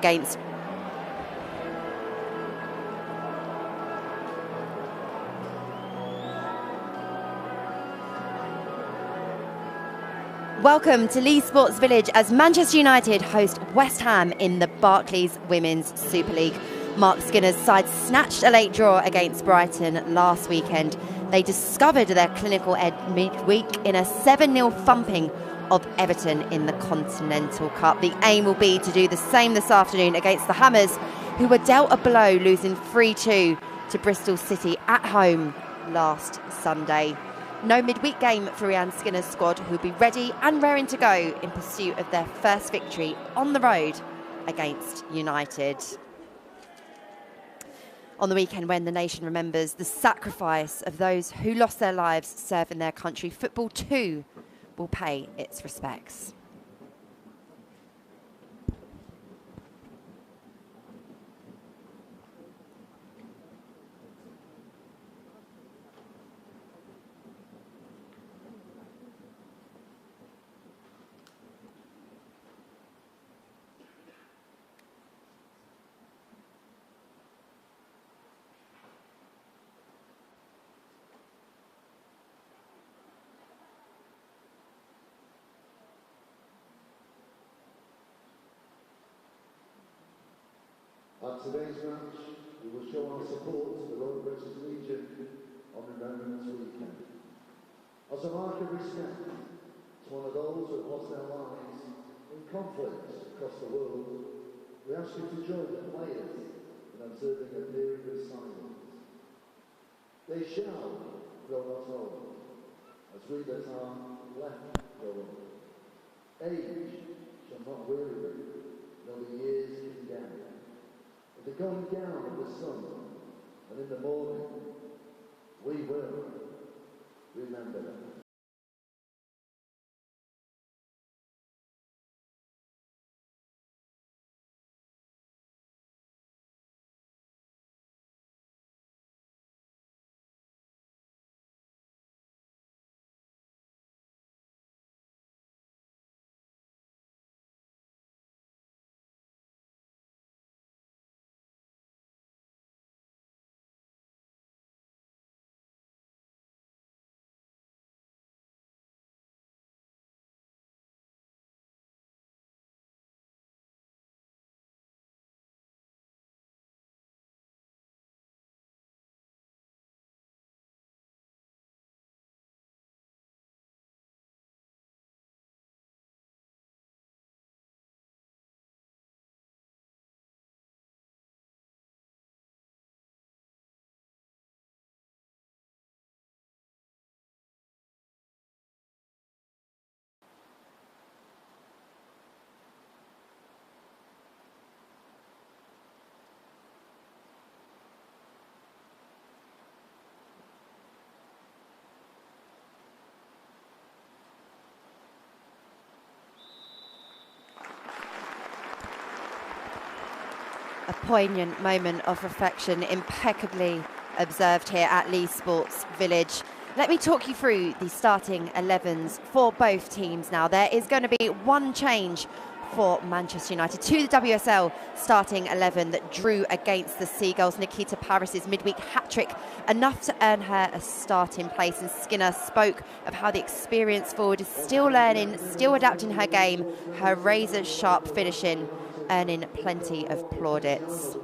against Welcome to Leeds Sports Village as Manchester United host West Ham in the Barclays Women's Super League. Mark Skinner's side snatched a late draw against Brighton last weekend. They discovered their clinical edge midweek in a 7-0 thumping of Everton in the Continental Cup. The aim will be to do the same this afternoon against the Hammers, who were dealt a blow losing 3-2 to Bristol City at home last Sunday. No midweek game for Rhian Skinner's squad, who'll be ready and raring to go in pursuit of their first victory on the road against United. On the weekend, when the nation remembers the sacrifice of those who lost their lives serving their country, football too will pay its respects. At today's match, we will show our support to the Royal British Legion on Remembrance Weekend. As a mark of respect to one of those who have lost their lives in conflicts across the world, we ask you to join the players in observing a period of silence. They shall grow not old, as we that are left grow old. Age shall not weary them, nor the years condemn. At the going down of the sun, and in the morning, we will remember them. A poignant moment of reflection, impeccably observed here at Leeds Sports Village. Let me talk you through the starting 11s for both teams now. There is going to be one change for Manchester United to the WSL starting 11 that drew against the Seagulls. Nikita Paris's midweek hat-trick, enough to earn her a starting place. And Skinner spoke of how the experienced forward is still learning, still adapting her game, her razor-sharp finishing, earning plenty of plaudits.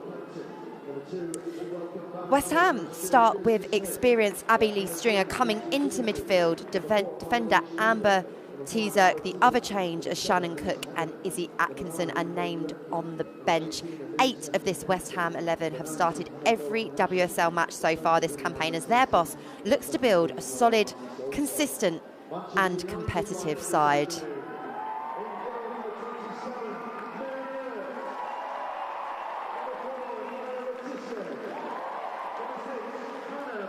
West Ham start with experienced Abby Lee Stringer coming into midfield. Defender Amber Tezerk, the other change as Shannon Cook and Izzy Atkinson are named on the bench. 8 of this West Ham 11 have started every WSL match so far this campaign as their boss looks to build a solid, consistent and competitive side.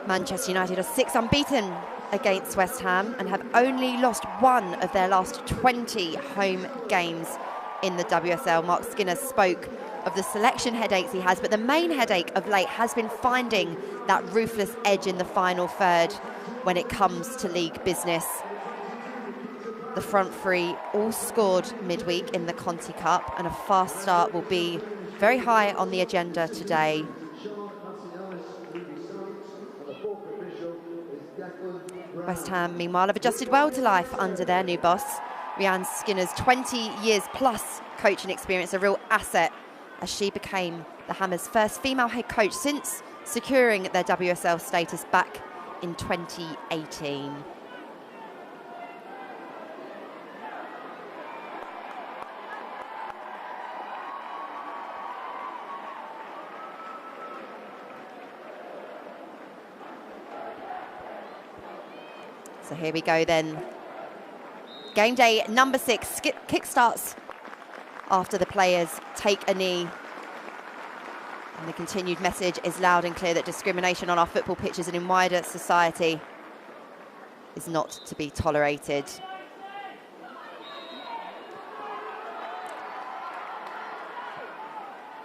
Manchester United are 6 unbeaten against West Ham and have only lost 1 of their last 20 home games in the WSL. Mark Skinner spoke of the selection headaches he has, but the main headache of late has been finding that ruthless edge in the final third when it comes to league business. The front three all scored midweek in the Conti Cup, and a fast start will be very high on the agenda today. West Ham, meanwhile, have adjusted well to life under their new boss. Rianne Skinner's 20 years plus coaching experience, a real asset, as she became the Hammers' first female head coach since securing their WSL status back in 2018. So here we go then. Game day number 6 kick-starts after the players take a knee. And the continued message is loud and clear that discrimination on our football pitches and in wider society is not to be tolerated.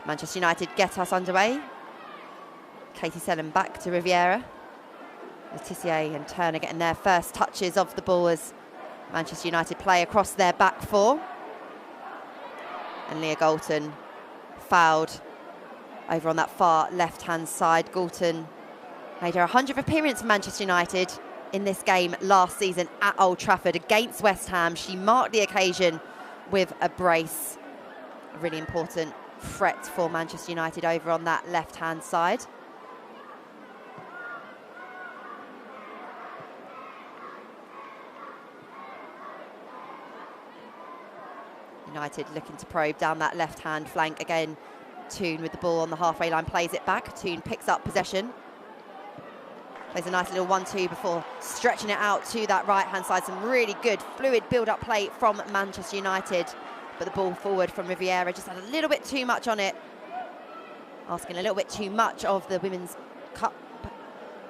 Manchester United get us underway. Katie Selin back to Riviera. Letitia and Turner getting their first touches of the ball as Manchester United play across their back four. And Leah Galton fouled over on that far left-hand side. Galton made her 100th appearance for Manchester United in this game last season at Old Trafford against West Ham. She marked the occasion with a brace. A really important threat for Manchester United over on that left-hand side. United looking to probe down that left-hand flank again. Toon with the ball on the halfway line, plays it back. Toon picks up possession. Plays a nice little 1-2 before stretching it out to that right-hand side. Some really good, fluid build-up play from Manchester United. But the ball forward from Riviera just had a little bit too much on it. Asking a little bit too much of the Women's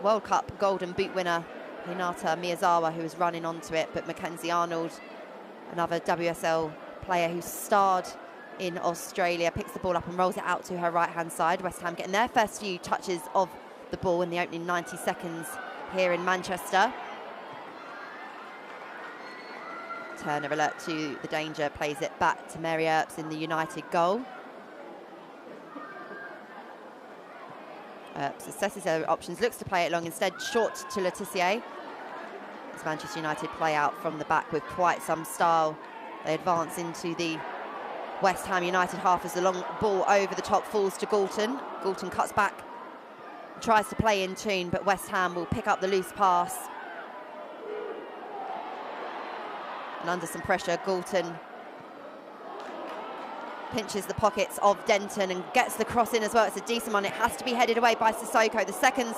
World Cup Golden Boot winner, Hinata Miyazawa, who was running onto it. But Mackenzie Arnold, another WSL player who starred in Australia, picks the ball up and rolls it out to her right-hand side. West Ham getting their first few touches of the ball in the opening 90 seconds here in Manchester. Turner alert to the danger, plays it back to Mary Earps in the United goal. Earps assesses her options, looks to play it long, instead short to Letitia. As Manchester United play out from the back with quite some style. They advance into the West Ham United half as the long ball over the top falls to Galton. Galton cuts back, tries to play in tune, but West Ham will pick up the loose pass. And under some pressure, Galton pinches the pockets of Denton and gets the cross in as well. It's a decent one. It has to be headed away by Sissoko. The seconds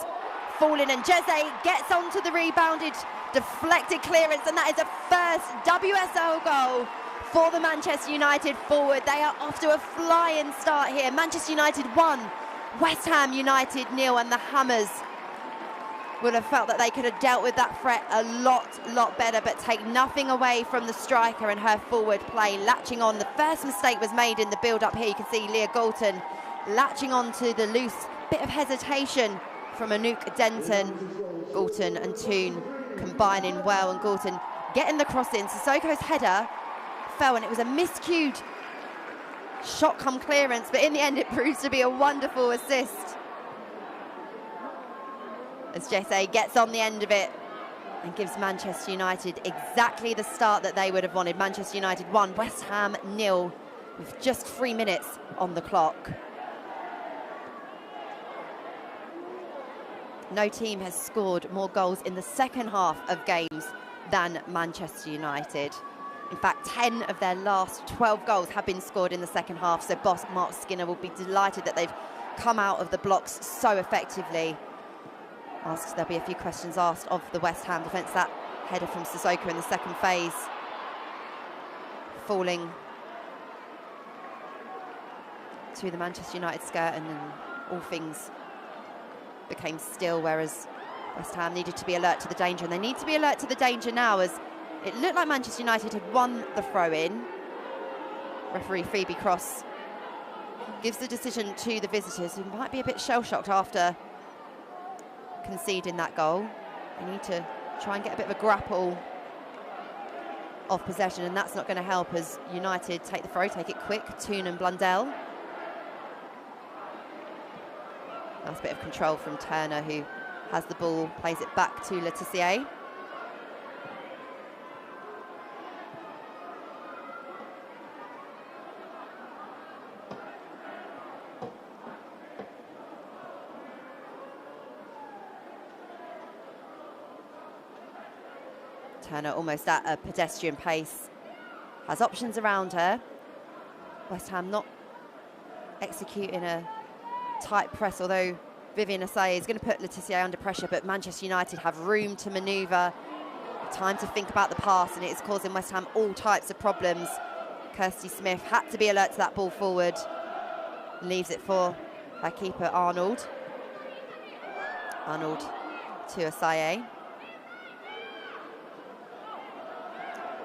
fall in and Jeze gets onto the rebounded, deflected clearance, and that is a first WSL goal for the Manchester United forward. They are off to a flying start here. Manchester United 1, West Ham United 0, and the Hammers would have felt that they could have dealt with that threat a lot better, but take nothing away from the striker and her forward play, latching on. The first mistake was made in the build-up here. You can see Leah Galton latching on to the loose, bit of hesitation from Anouk Denton. Galton and Toon combining well, and Galton getting the cross in. Sissoko's header fell, and it was a miscued shot come clearance, but in the end it proves to be a wonderful assist as Jesse gets on the end of it and gives Manchester United exactly the start that they would have wanted. Manchester United 1, West Ham 0, with just 3 minutes on the clock. No team has scored more goals in the second half of games than Manchester United. In fact, 10 of their last 12 goals have been scored in the second half, so boss Mark Skinner will be delighted that they've come out of the blocks so effectively. There'll be a few questions asked of the West Ham defence. That header from Sissoko in the second phase, falling to the Manchester United skirt, and then all things became still, whereas West Ham needed to be alert to the danger, and they need to be alert to the danger now, as it looked like Manchester United had won the throw-in. Referee Phoebe Cross gives the decision to the visitors, who might be a bit shell-shocked after conceding that goal. They need to try and get a bit of a grapple of possession, and that's not going to help as United take the throw, take it quick. Toon and Blundell. Nice bit of control from Turner, who has the ball, plays it back to Letitia. Turner almost at a pedestrian pace, has options around her. West Ham not executing a tight press, although Vivian Assaye is going to put Letitia under pressure, but Manchester United have room to manoeuvre, time to think about the pass, and it is causing West Ham all types of problems. Kirsty Smith had to be alert to that ball forward, leaves it for her keeper Arnold. Arnold to Assaye.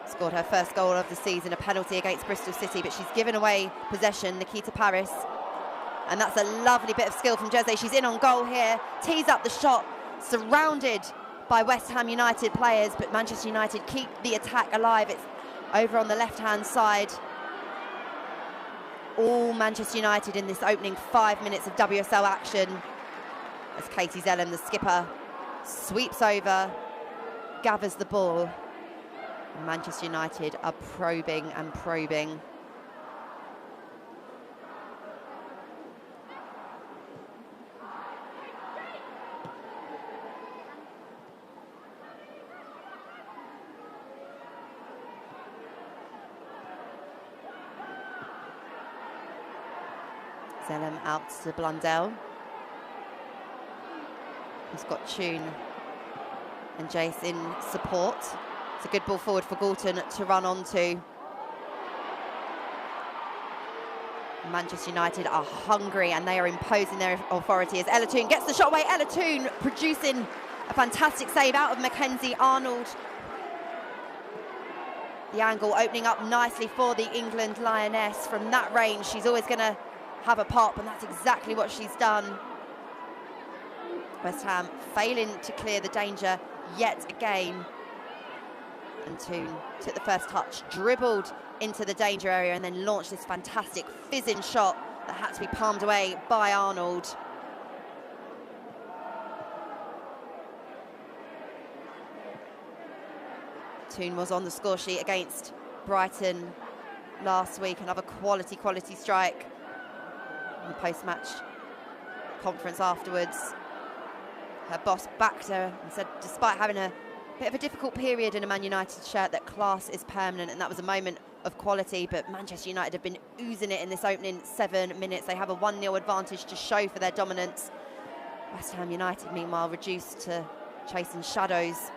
Scored her first goal of the season, a penalty against Bristol City, but she's given away possession, Nikita Paris. And that's a lovely bit of skill from Jose. She's in on goal here, tees up the shot, surrounded by West Ham United players, but Manchester United keep the attack alive. It's over on the left-hand side. All Manchester United in this opening 5 minutes of WSL action, as Katie Zellem, the skipper, sweeps over, gathers the ball. Manchester United are probing and probing. Zellem out to Blundell, who's got Tune and Jace in support. It's a good ball forward for Gorton to run onto. Manchester United are hungry and they are imposing their authority as Ella Toone gets the shot away. Ella Toone producing a fantastic save out of Mackenzie Arnold. The angle opening up nicely for the England Lioness. From that range, she's always going to have a pop, and that's exactly what she's done. West Ham failing to clear the danger yet again. And Toone took the first touch, dribbled into the danger area, and then launched this fantastic fizzing shot that had to be palmed away by Arnold. Toone was on the score sheet against Brighton last week. Another quality strike. In the post-match conference afterwards, her boss backed her and said, despite having a bit of a difficult period in a Man United shirt, that class is permanent, and that was a moment of quality. But Manchester United have been oozing it in this opening 7 minutes. They have a 1-0 advantage to show for their dominance. West Ham United, meanwhile, reduced to chasing shadows.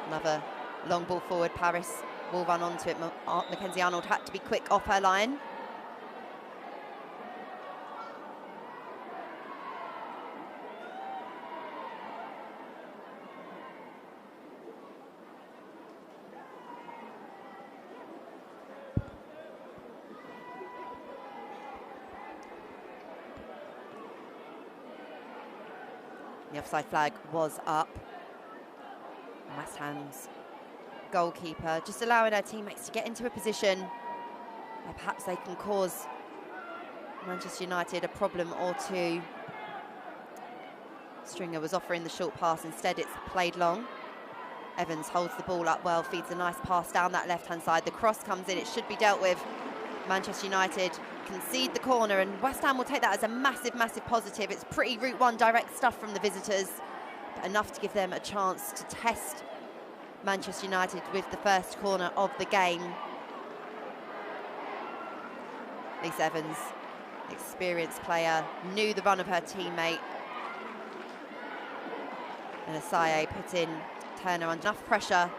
Another long ball forward, Paris will run onto it. Mackenzie Arnold had to be quick off her line. The offside flag was up. West Ham's goalkeeper just allowing her teammates to get into a position where perhaps they can cause Manchester United a problem or two. Stringer was offering the short pass, instead it's played long. Evans holds the ball up well, feeds a nice pass down that left-hand side. The cross comes in, it should be dealt with. Manchester United concede the corner, and West Ham will take that as a massive positive. It's pretty Route 1 direct stuff from the visitors, but enough to give them a chance to test Manchester United with the first corner of the game. Lisa Evans, experienced player, knew the run of her teammate. And Assaye put in Turner under enough pressure.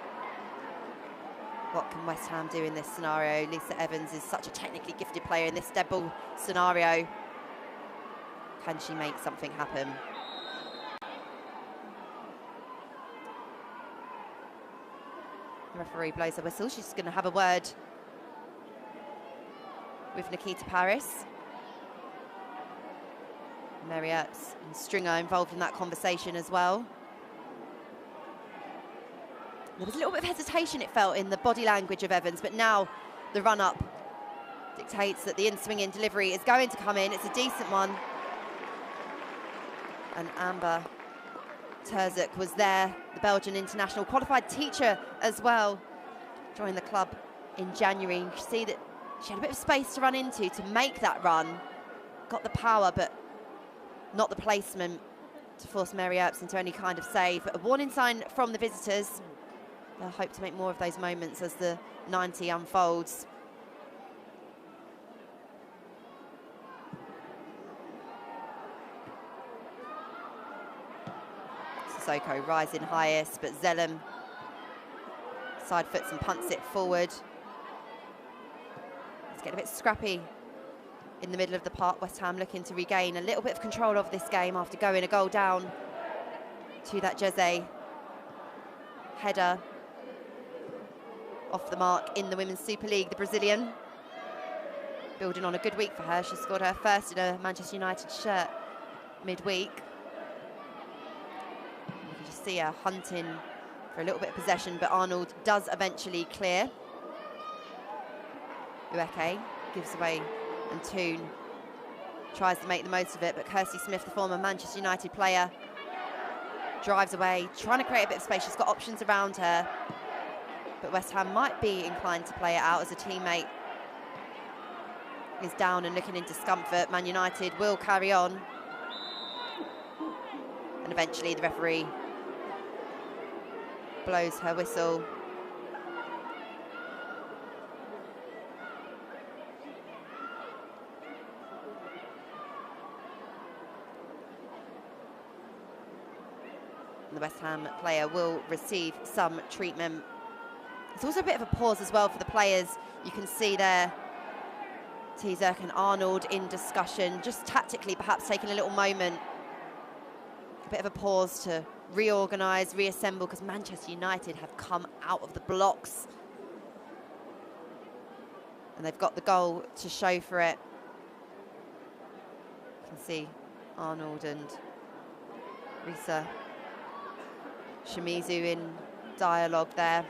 What can West Ham do in this scenario? Lisa Evans is such a technically gifted player in this dead ball scenario. Can she make something happen? The referee blows a whistle. She's going to have a word with Nikita Paris. Marriott and Stringer involved in that conversation as well. There was a little bit of hesitation, it felt, in the body language of Evans, but now the run-up dictates that the in-swinging delivery is going to come in. It's a decent one. And Amber Terzuk was there, the Belgian international, qualified teacher as well, joined the club in January. You see that she had a bit of space to run into to make that run. Got the power, but not the placement to force Mary Earps into any kind of save. But a warning sign from the visitors. They'll hope to make more of those moments as the 90 unfolds. Sissoko rising highest, but Zellem side foots and punts it forward. It's getting a bit scrappy in the middle of the park. West Ham looking to regain a little bit of control of this game after going a goal down to that Jeze header off the mark in the Women's Super League. The Brazilian building on a good week for her. She scored her first in a Manchester United shirt midweek. You can just see her hunting for a little bit of possession, but Arnold does eventually clear. Ueke gives away, and Toon tries to make the most of it, but Kirsty Smith, the former Manchester United player, drives away, trying to create a bit of space. She's got options around her, but West Ham might be inclined to play it out as a teammate is down and looking in discomfort. Man United will carry on, and eventually the referee blows her whistle. The West Ham player will receive some treatment. There's also a bit of a pause as well for the players. You can see there Terzuk and Arnold in discussion, just tactically perhaps taking a little moment, a bit of a pause to reorganise, reassemble, because Manchester United have come out of the blocks and they've got the goal to show for it. You can see Arnold and Risa Shimizu in dialogue there.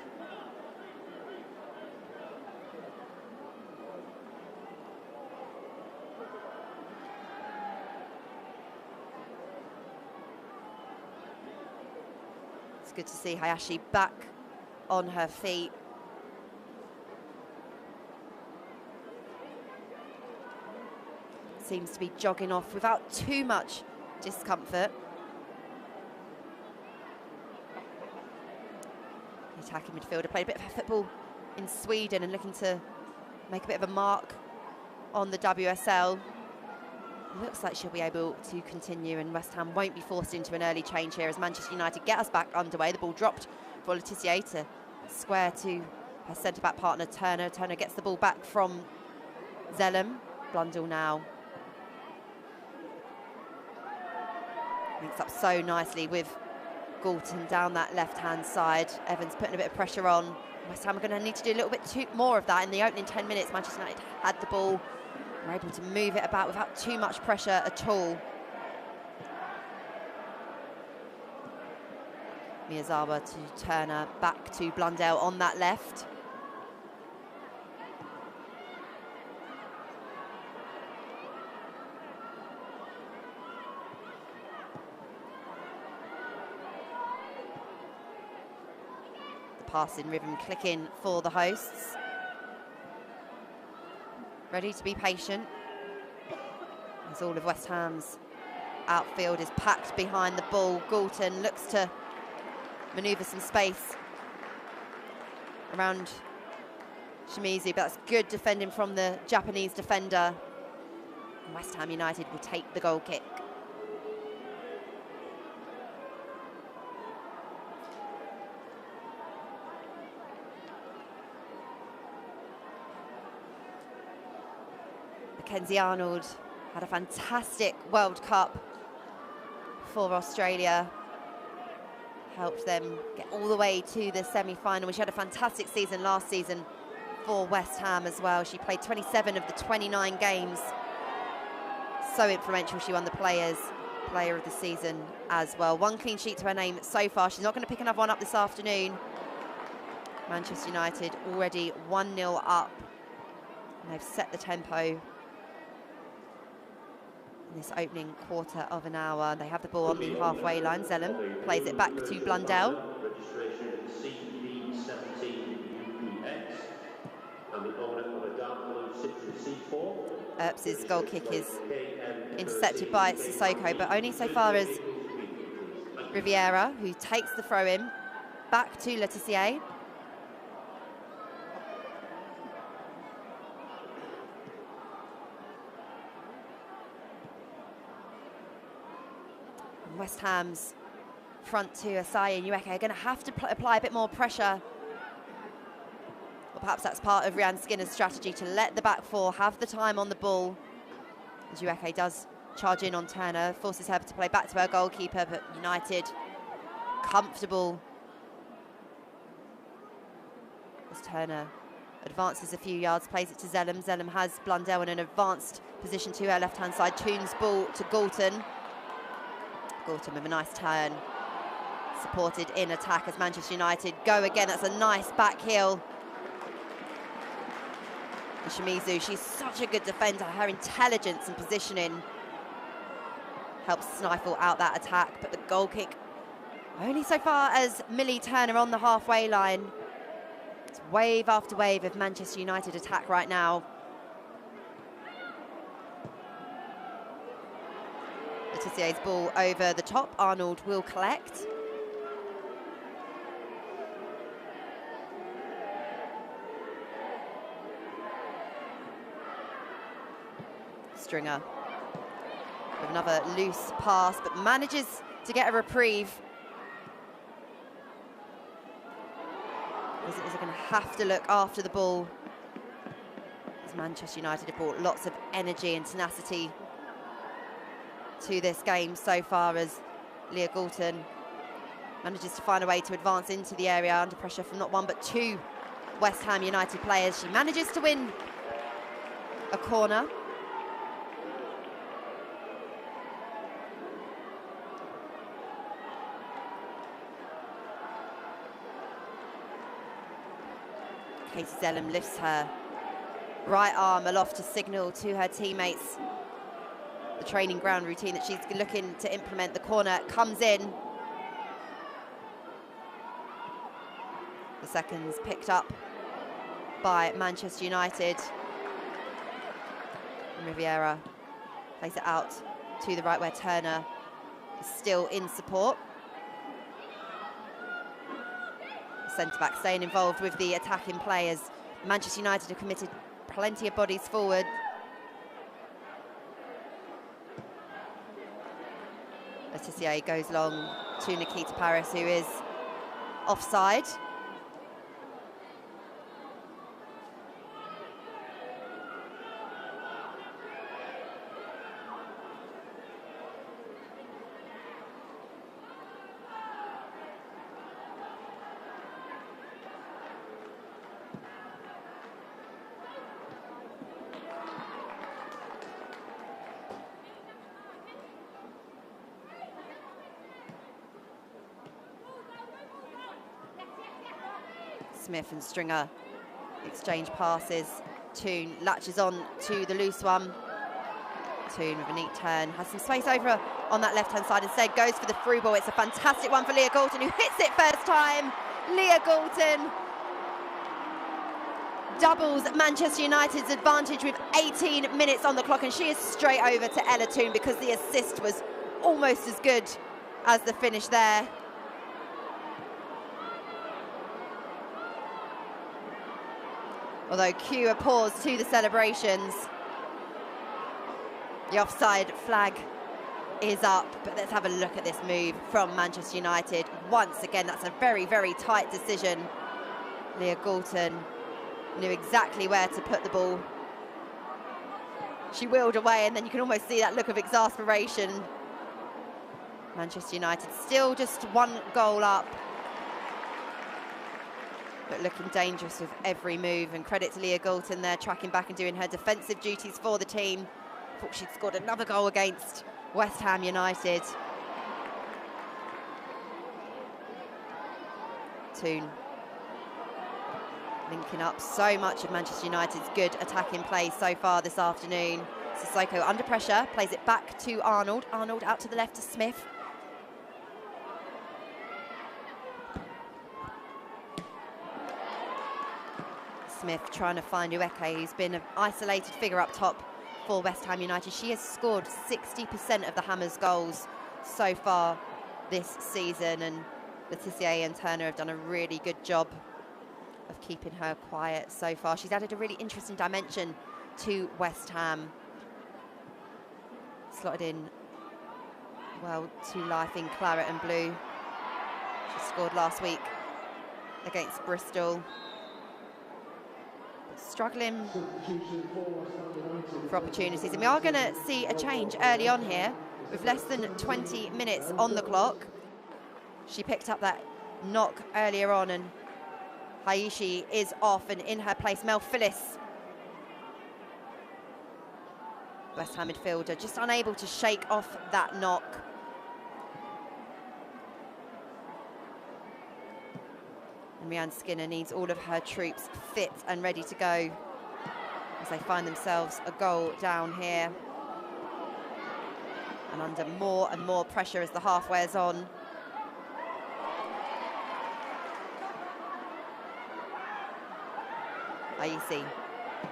It's good to see Hayashi back on her feet. Seems to be jogging off without too much discomfort. The attacking midfielder played a bit of football in Sweden and looking to make a bit of a mark on the WSL. Looks like she'll be able to continue, and West Ham won't be forced into an early change here as Manchester United get us back underway. The ball dropped for Laetitia to square to her centre-back partner Turner. Turner gets the ball back from Zellem. Blundell now links up so nicely with Galton down that left-hand side. Evans putting a bit of pressure on. West Ham are going to need to do a little bit more of that in the opening 10 minutes. Manchester United had the ball, were able to move it about without too much pressure at all. Miyazawa to Turner, back to Blundell on that left. Passing rhythm clicking for the hosts. Ready to be patient as all of West Ham's outfield is packed behind the ball. Galton looks to manoeuvre some space around Shimizu, but that's good defending from the Japanese defender. And West Ham United will take the goal kick. Mackenzie Arnold had a fantastic World Cup for Australia. Helped them get all the way to the semi-final. She had a fantastic season last season for West Ham as well. She played 27 of the 29 games. So influential. She won the Player of the Season as well. One clean sheet to her name so far. She's not going to pick another one up this afternoon. Manchester United already 1-0 up. They've set the tempo in this opening quarter of an hour. They have the ball on the halfway line. Zellem plays it back to Blundell. Registration CB17UPX and the owner of a dark blue Citroen C4. Earps' goal kick is intercepted by Sissoko, but only so far as Riviera, who takes the throw in back to Letitia. West Ham's front two, Asai and Ueke, are going to have to apply a bit more pressure. Or perhaps that's part of Rhian Skinner's strategy, to let the back four have the time on the ball. As Ueke does charge in on Turner, forces her to play back to her goalkeeper, but United comfortable as Turner advances a few yards, plays it to Zellem. Zellem has Blundell in an advanced position to her left-hand side, tunes ball to Galton. Galton with a nice turn, supported in attack as Manchester United go again. That's a nice back heel. And Shimizu, she's such a good defender. Her intelligence and positioning helps stifle out that attack, but the goal kick only so far as Millie Turner on the halfway line. It's wave after wave of Manchester United attack right now. Letizier's ball over the top. Arnold will collect. Stringer with another loose pass, but manages to get a reprieve. Visitors are going to have to look after the ball, as Manchester United have brought lots of energy and tenacity to this game so far, as Leah Galton manages to find a way to advance into the area under pressure from not one but two West Ham United players. She manages to win a corner. Katie Zellem lifts her right arm aloft to signal to her teammates the training ground routine that she's looking to implement. The corner comes in. The second's picked up by Manchester United. And Riviera plays it out to the right where Turner is still in support. Centre-back staying involved with the attacking players. Manchester United have committed plenty of bodies forward. Letitia goes long to Nikita Paris, who is offside. Smith and Stringer exchange passes. Toon latches on to the loose one. Toon with a neat turn, has some space over on that left-hand side, instead goes for the through ball. It's a fantastic one for Leah Galton, who hits it first time. Leah Galton doubles Manchester United's advantage with 18 minutes on the clock, and she is straight over to Ella Toon because the assist was almost as good as the finish there. Although cue a pause to the celebrations. The offside flag is up, but let's have a look at this move from Manchester United. Once again, that's a very, very tight decision. Leah Galton knew exactly where to put the ball. She wheeled away, and then you can almost see that look of exasperation. Manchester United still just one goal up, but looking dangerous with every move. And credit to Leah Galton there, tracking back and doing her defensive duties for the team. Thought she'd scored another goal against West Ham United. Toon linking up so much of Manchester United's good attacking play so far this afternoon. Sissoko under pressure, plays it back to Arnold. Arnold out to the left to Smith. Smith trying to find Ueke, who's been an isolated figure up top for West Ham United. She has scored 60% of the Hammers' goals so far this season, and Letitia and Turner have done a really good job of keeping her quiet so far. She's added a really interesting dimension to West Ham. Slotted in well to life in claret and blue. She scored last week against Bristol. But struggling for opportunities, and we are going to see a change early on here with less than 20 minutes on the clock. She picked up that knock earlier on, and Haishi is off, and in her place Mel Phillips, West Ham midfielder, just unable to shake off that knock. And Rianne Skinner needs all of her troops fit and ready to go as they find themselves a goal down here and under more and more pressure as the half wears on. Aisi,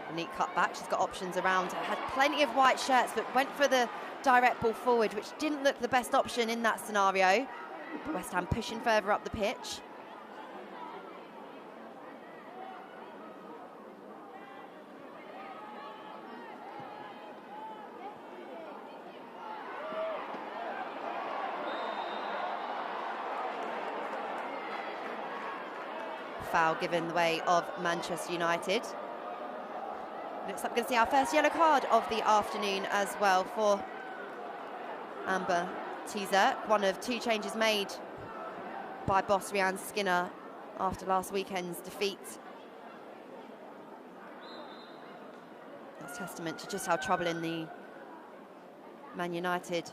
a neat cut back. She's got options around her. Had plenty of white shirts, but went for the direct ball forward, which didn't look the best option in that scenario. But West Ham pushing further up the pitch. Foul given the way of Manchester United. Looks like we're going to see our first yellow card of the afternoon as well for Amber Teaser. One of two changes made by boss Rianne Skinner after last weekend's defeat. That's testament to just how troubling the Man United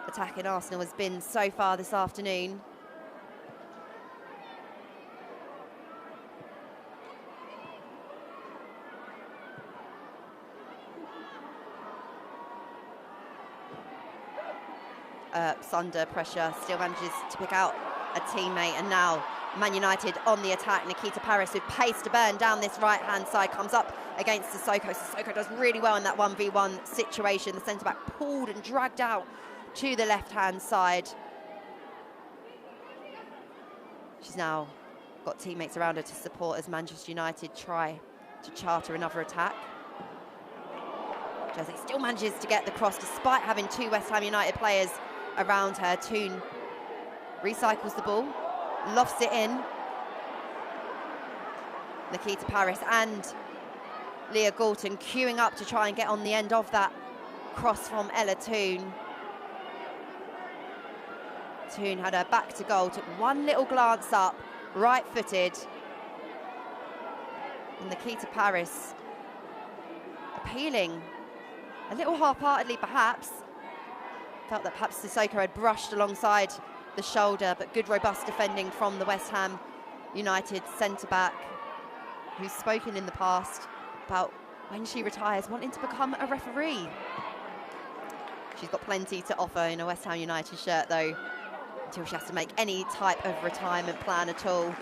attack in Arsenal has been so far this afternoon. Under pressure, still manages to pick out a teammate, and now Man United on the attack. Nikita Paris with pace to burn down this right-hand side, comes up against Sissoko. Sissoko does really well in that 1v1 situation. The centre-back pulled and dragged out to the left-hand side. She's now got teammates around her to support as Manchester United try to charter another attack. Jersey still manages to get the cross despite having two West Ham United players around her. Toon recycles the ball, lofts it in. Nikita Paris and Leah Galton queuing up to try and get on the end of that cross from Ella Toon. Toon had her back to goal, took one little glance up, right-footed. And Nikita Paris appealing, a little half-heartedly perhaps. Felt that perhaps Sissoko had brushed alongside the shoulder, but good robust defending from the West Ham United centre-back, who's spoken in the past about when she retires wanting to become a referee. She's got plenty to offer in a West Ham United shirt though, until she has to make any type of retirement plan at all.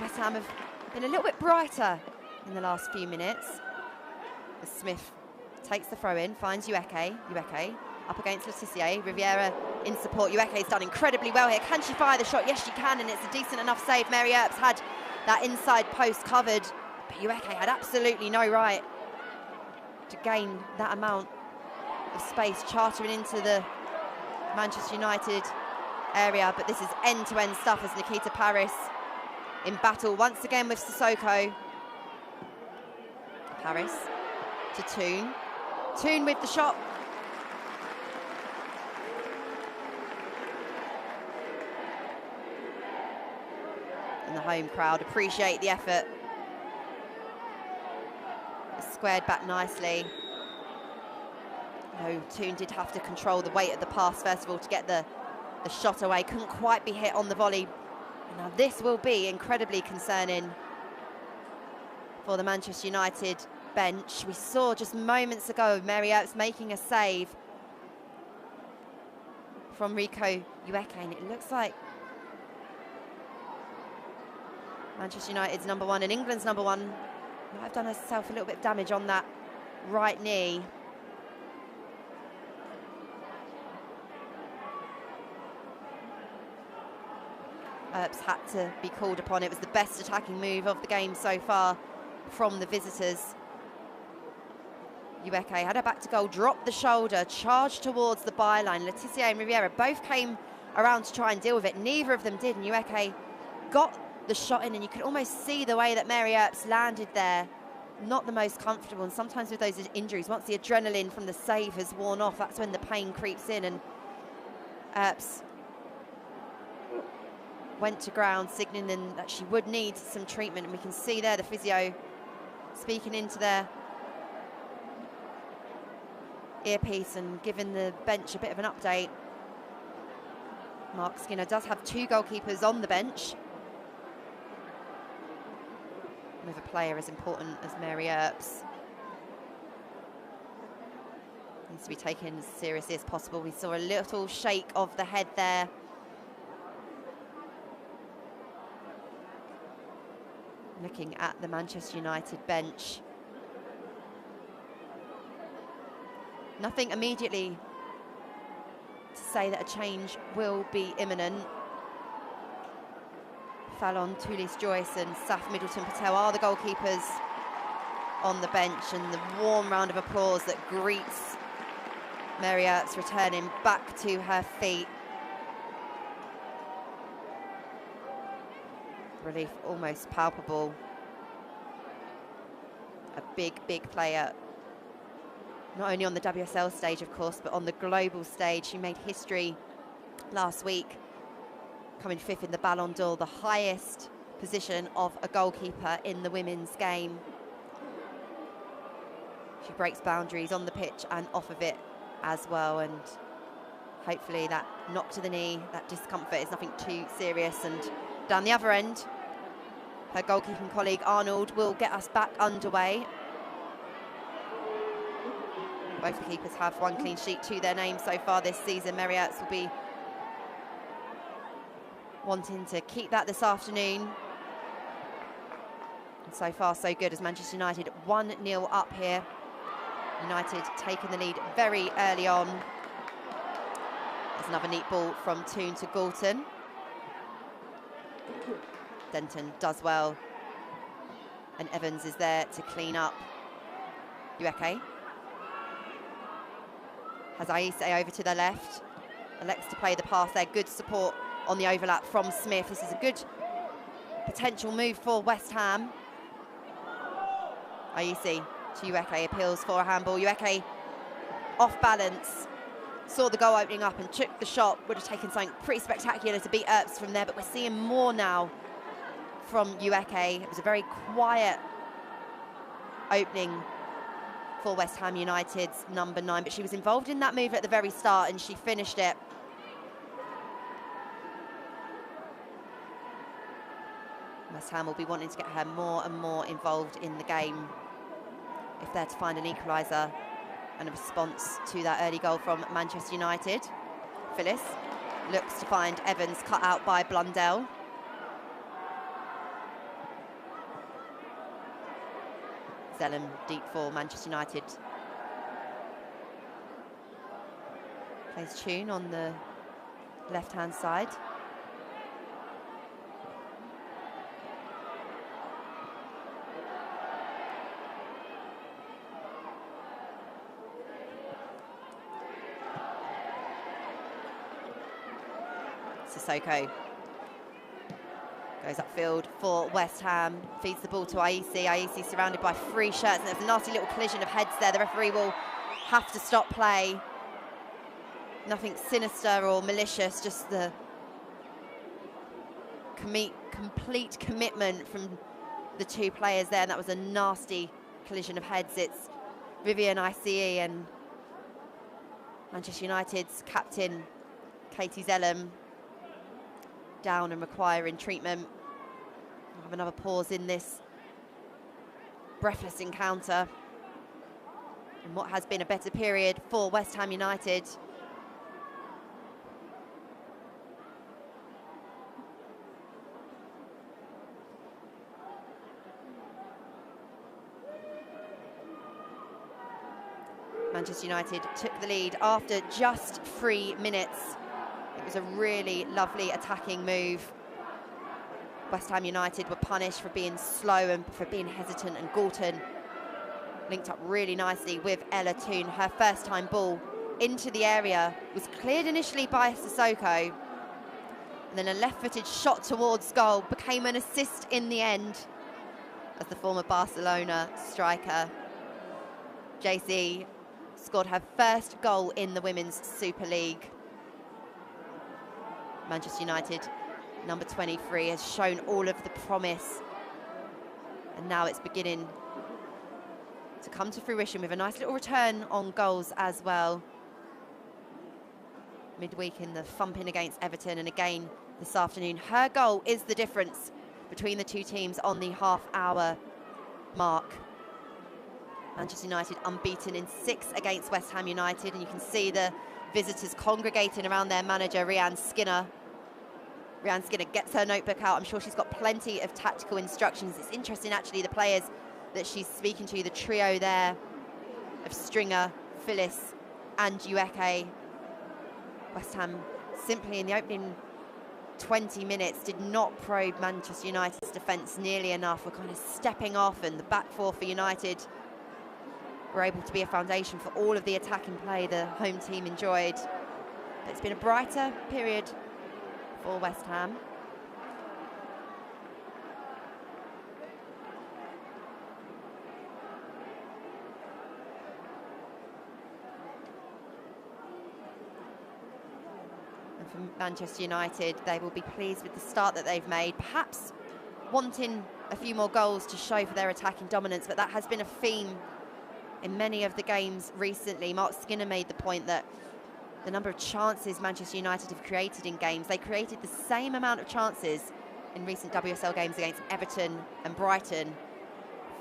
West Ham have been a little bit brighter in the last few minutes. As Smith takes the throw in, finds Ueke up against Letitia. Riviera in support. Ueke's done incredibly well here. Can she fire the shot? Yes, she can, and it's a decent enough save. Mary Earps had that inside post covered, but Ueke had absolutely no right to gain that amount of space, chartering into the Manchester United area. But this is end-to-end stuff as Nikita Paris in battle once again with Sissoko. Paris to Toon. Toon with the shot. And the home crowd appreciate the effort. It's squared back nicely. No, Toon did have to control the weight of the pass first of all to get the shot away. Couldn't quite be hit on the volley. Now this will be incredibly concerning for the Manchester United bench. We saw just moments ago Mary Earps making a save from Rico Ueke, and it looks like Manchester United's number one and England's number one might have done herself a little bit of damage on that right knee. Earps had to be called upon. It was the best attacking move of the game so far from the visitors. Ueke had her back to goal, dropped the shoulder, charged towards the byline. Letitia and Riviera both came around to try and deal with it. Neither of them did, and Ueke got the shot in, and you could almost see the way that Mary Earps landed there. Not the most comfortable, and sometimes with those injuries, once the adrenaline from the save has worn off, that's when the pain creeps in, and Earps went to ground, signalling that she would need some treatment, and we can see there the physio speaking into their earpiece and giving the bench a bit of an update. Mark Skinner does have two goalkeepers on the bench, with a player as important as Mary Earps. Needs to be taken as seriously as possible. We saw a little shake of the head there. Looking at the Manchester United bench. Nothing immediately to say that a change will be imminent. Fallon, Toulouse-Joyce and Saf Middleton-Patel are the goalkeepers on the bench, and the warm round of applause that greets Mary Earps returning back to her feet. Relief almost palpable. A big, big player. Not only on the WSL stage, of course, but on the global stage. She made history last week, coming fifth in the Ballon d'Or, the highest position of a goalkeeper in the women's game. She breaks boundaries on the pitch and off of it as well, and hopefully that knock to the knee, that discomfort is nothing too serious. And down the other end, her goalkeeping colleague Arnold will get us back underway. Both the keepers have one clean sheet to their name so far this season. Mary Earps will be wanting to keep that this afternoon. And so far so good, as Manchester United 1-0 up here. United taking the lead very early on. There's another neat ball from Toon to Galton. Denton does well, and Evans is there to clean up. Ueke has Aïssé over to the left, elects to play the pass there. Good support on the overlap from Smith. This is a good potential move for West Ham. Aïssé to Ueke, appeals for a handball. Ueke off balance, saw the goal opening up and took the shot. Would have taken something pretty spectacular to beat Earps from there, but we're seeing more now from Ueke. It was a very quiet opening for West Ham United's number 9, but she was involved in that move at the very start and she finished it. West Ham will be wanting to get her more and more involved in the game if they're to find an equaliser and a response to that early goal from Manchester United. Phyllis looks to find Evans, cut out by Blundell. Zellum deep for Manchester United. Plays Tune on the left-hand side. Sissoko goes upfield for West Ham, feeds the ball to Aïssé. Aïssé surrounded by three shirts, and there's a nasty little collision of heads there. The referee will have to stop play. Nothing sinister or malicious, just the complete commitment from the two players there, and that was a nasty collision of heads. It's Vivian Ice and Manchester United's captain, Katie Zellum, down and requiring treatment. We'll have another pause in this breathless encounter in what has been a better period for West Ham United. Manchester United took the lead after just 3 minutes. It was a really lovely attacking move. West Ham United were punished for being slow and for being hesitant, and Galton linked up really nicely with Ella Toon. Her first time ball into the area was cleared initially by Sissoko, and then a left-footed shot towards goal became an assist in the end, as the former Barcelona striker JC scored her first goal in the Women's Super League. Manchester United, number 23, has shown all of the promise, and now it's beginning to come to fruition with a nice little return on goals as well. Midweek in the thumping against Everton, and again this afternoon. Her goal is the difference between the two teams on the half-hour mark. Manchester United unbeaten in 6 against West Ham United, and you can see the visitors congregating around their manager, Rhian Skinner. Rhian Skinner gets her notebook out. I'm sure she's got plenty of tactical instructions. It's interesting, actually, the players that she's speaking to, the trio there of Stringer, Phyllis and Ueke. West Ham simply in the opening 20 minutes did not probe Manchester United's defence nearly enough. We're kind of stepping off, and the back four for United were able to be a foundation for all of the attacking play the home team enjoyed. But it's been a brighter period for West Ham. And for Manchester United, they will be pleased with the start that they've made, perhaps wanting a few more goals to show for their attacking dominance, but that has been a theme in many of the games recently. Mark Skinner made the point that the number of chances Manchester United have created in games, they created the same amount of chances in recent WSL games against Everton and Brighton.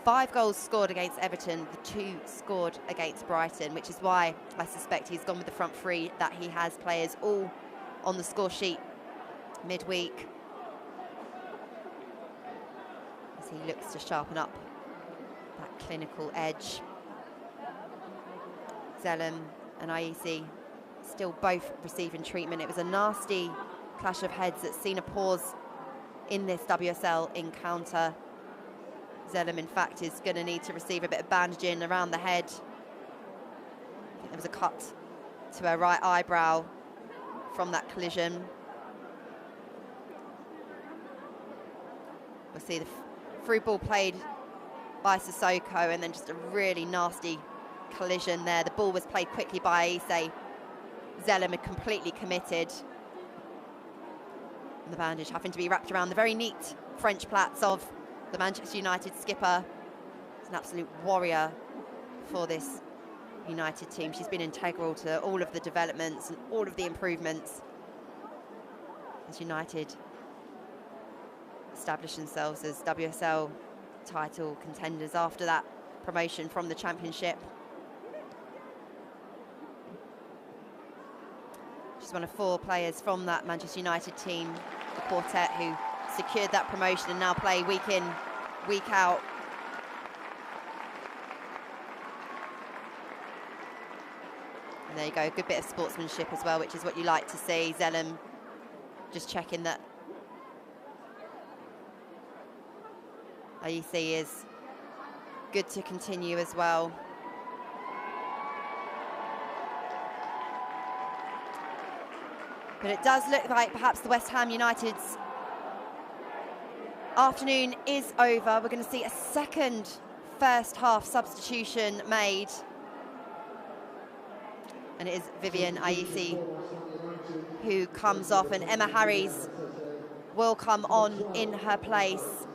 5 goals scored against Everton, the 2 scored against Brighton, which is why I suspect he's gone with the front three, that he has players all on the score sheet midweek, as he looks to sharpen up that clinical edge. Zellum and Aisi still both receiving treatment. It was a nasty clash of heads that's seen a pause in this WSL encounter. Zellum, in fact, is going to need to receive a bit of bandaging around the head. I think there was a cut to her right eyebrow from that collision. We'll see the through ball played by Sissoko, and then just a really nasty collision there. The ball was played quickly by Aise. Zellum had completely committed. And the bandage having to be wrapped around the very neat French plaits of the Manchester United skipper. He's an absolute warrior for this United team. She's been integral to all of the developments and all of the improvements as United establish themselves as WSL title contenders after that promotion from the Championship. She's one of 4 players from that Manchester United team, the quartet, who secured that promotion and now play week in, week out. And there you go, a good bit of sportsmanship as well, which is what you like to see. Zellum just checking that Aise is good to continue as well. But it does look like perhaps the West Ham United's afternoon is over. We're going to see a second first half substitution made. And it is Vivian Aise who comes off, and Emma Harries will come on in her place.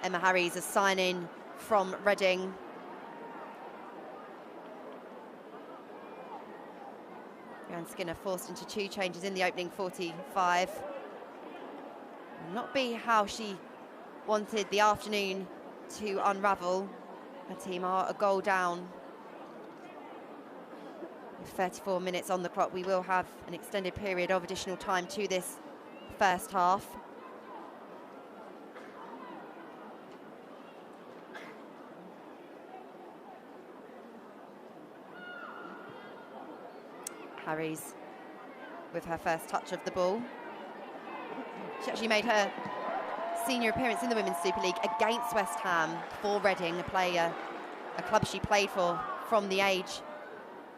Emma Harries, a sign-in from Reading. And Skinner forced into 2 changes in the opening 45. not be how she wanted the afternoon to unravel. Her team are a goal down. With 34 minutes on the clock, we will have an extended period of additional time to this first half. Harries with her first touch of the ball. She actually made her senior appearance in the Women's Super League against West Ham for Reading, a club she played for from the age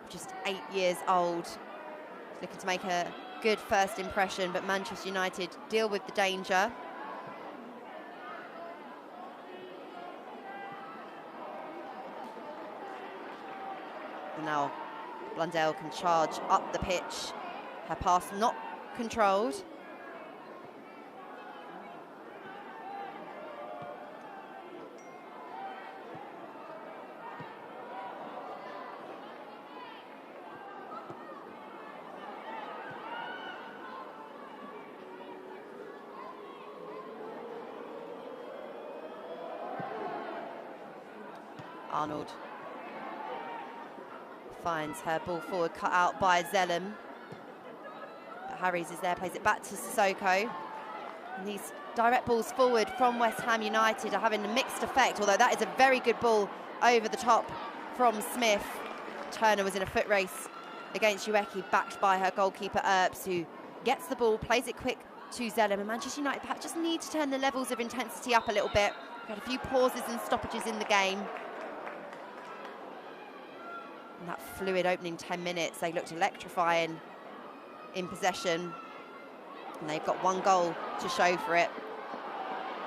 of just 8 years old. She's looking to make a good first impression, but Manchester United deal with the danger. And now Blundell can charge up the pitch. Her pass not controlled. Arnold finds her ball forward, cut out by Zellem. But Harries is there, plays it back to Sissoko. And these direct balls forward from West Ham United are having a mixed effect, although that is a very good ball over the top from Smith. Turner was in a foot race against Ueki, backed by her goalkeeper Earps, who gets the ball, plays it quick to Zellem. And Manchester United perhaps just need to turn the levels of intensity up a little bit. We've had a few pauses and stoppages in the game. In that fluid opening 10 minutes, they looked electrifying in possession. And they've got one goal to show for it.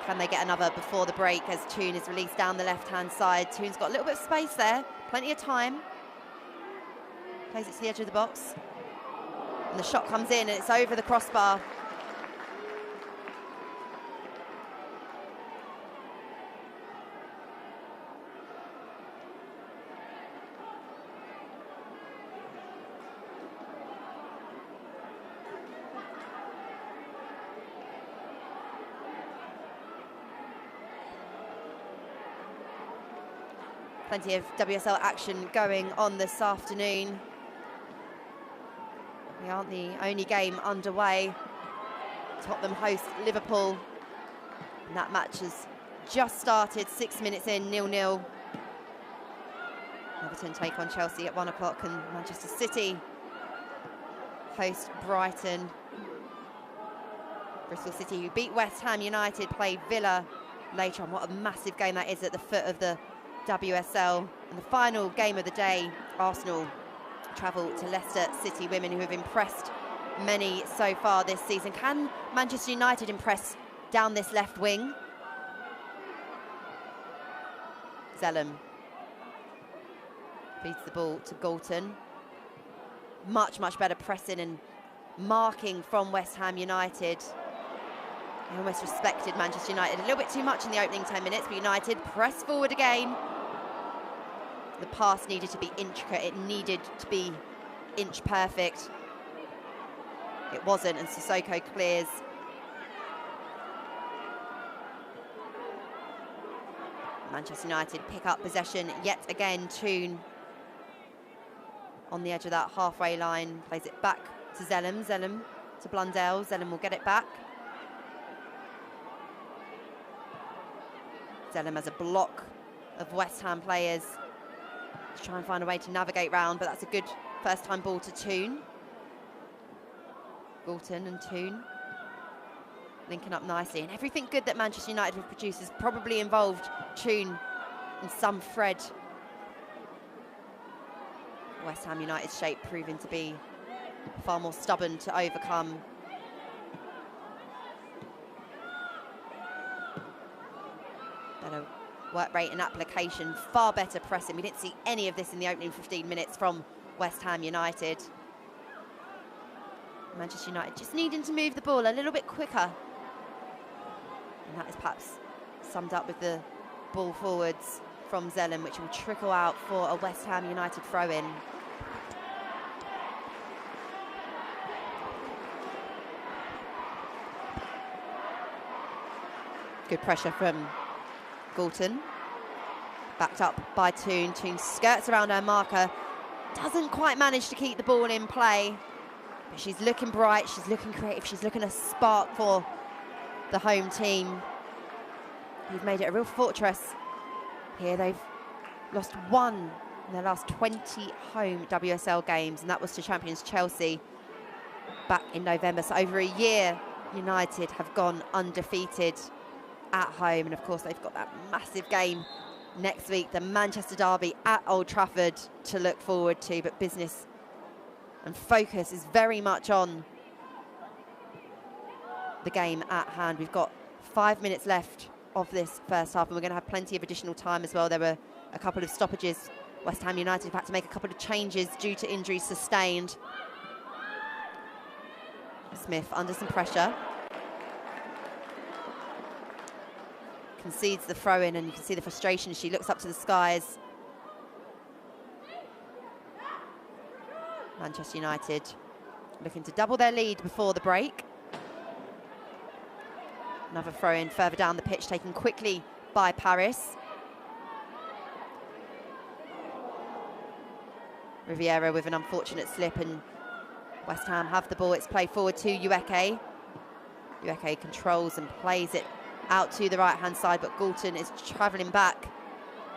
Can they get another before the break as Toon is released down the left-hand side? Toon's got a little bit of space there, plenty of time. Plays it to the edge of the box. And the shot comes in and it's over the crossbar. Plenty of WSL action going on this afternoon. We aren't the only game underway. Tottenham host Liverpool. And that match has just started, 6 minutes in, 0-0. Everton take on Chelsea at 1 o'clock, and Manchester City host Brighton. Bristol City, who beat West Ham United, play Villa later on. What a massive game that is at the foot of the WSL. And the final game of the day, Arsenal travel to Leicester City women, who have impressed many so far this season. Can Manchester United impress down this left wing? Zellem feeds the ball to Galton. Much better pressing and marking from West Ham United. They almost respected Manchester United a little bit too much in the opening 10 minutes, but United press forward again. The pass needed to be intricate, it needed to be inch perfect. It wasn't, and Sissoko clears. Manchester United pick up possession yet again. Toon on the edge of that halfway line, plays it back to Zellem. Zellem to Blundell. Zellem will get it back. Zellem has a block of West Ham players to try and find a way to navigate round, but that's a good first-time ball to Toon. Galton and Toon linking up nicely, and everything good that Manchester United have produced has probably involved Toon in some thread. West Ham United's shape proving to be far more stubborn to overcome. Better work rate and application, far better pressing. We didn't see any of this in the opening 15 minutes from West Ham United. Manchester United just needing to move the ball a little bit quicker. And that is perhaps summed up with the ball forwards from Zellem, which will trickle out for a West Ham United throw-in. Good pressure from Galton. Backed up by Toon. Toon skirts around her marker. Doesn't quite manage to keep the ball in play. But she's looking bright, she's looking creative, she's looking a spark for the home team. Who've made it a real fortress. Here they've lost one in their last 20 home WSL games, and that was to champions Chelsea back in November. So over a year, United have gone undefeated at home. And of course, they've got that massive game next week, the Manchester derby at Old Trafford, to look forward to. But business and focus is very much on the game at hand. We've got 5 minutes left of this first half, and we're going to have plenty of additional time as well. There were a couple of stoppages. West Ham United have had to make a couple of changes due to injuries sustained. Smith under some pressure. Concedes the throw-in, and you can see the frustration. She looks up to the skies. Manchester United looking to double their lead before the break. Another throw-in further down the pitch, taken quickly by Paris. Riviera with an unfortunate slip, and West Ham have the ball. It's played forward to Ueke. Ueke controls and plays it out to the right-hand side, but Galton is travelling back,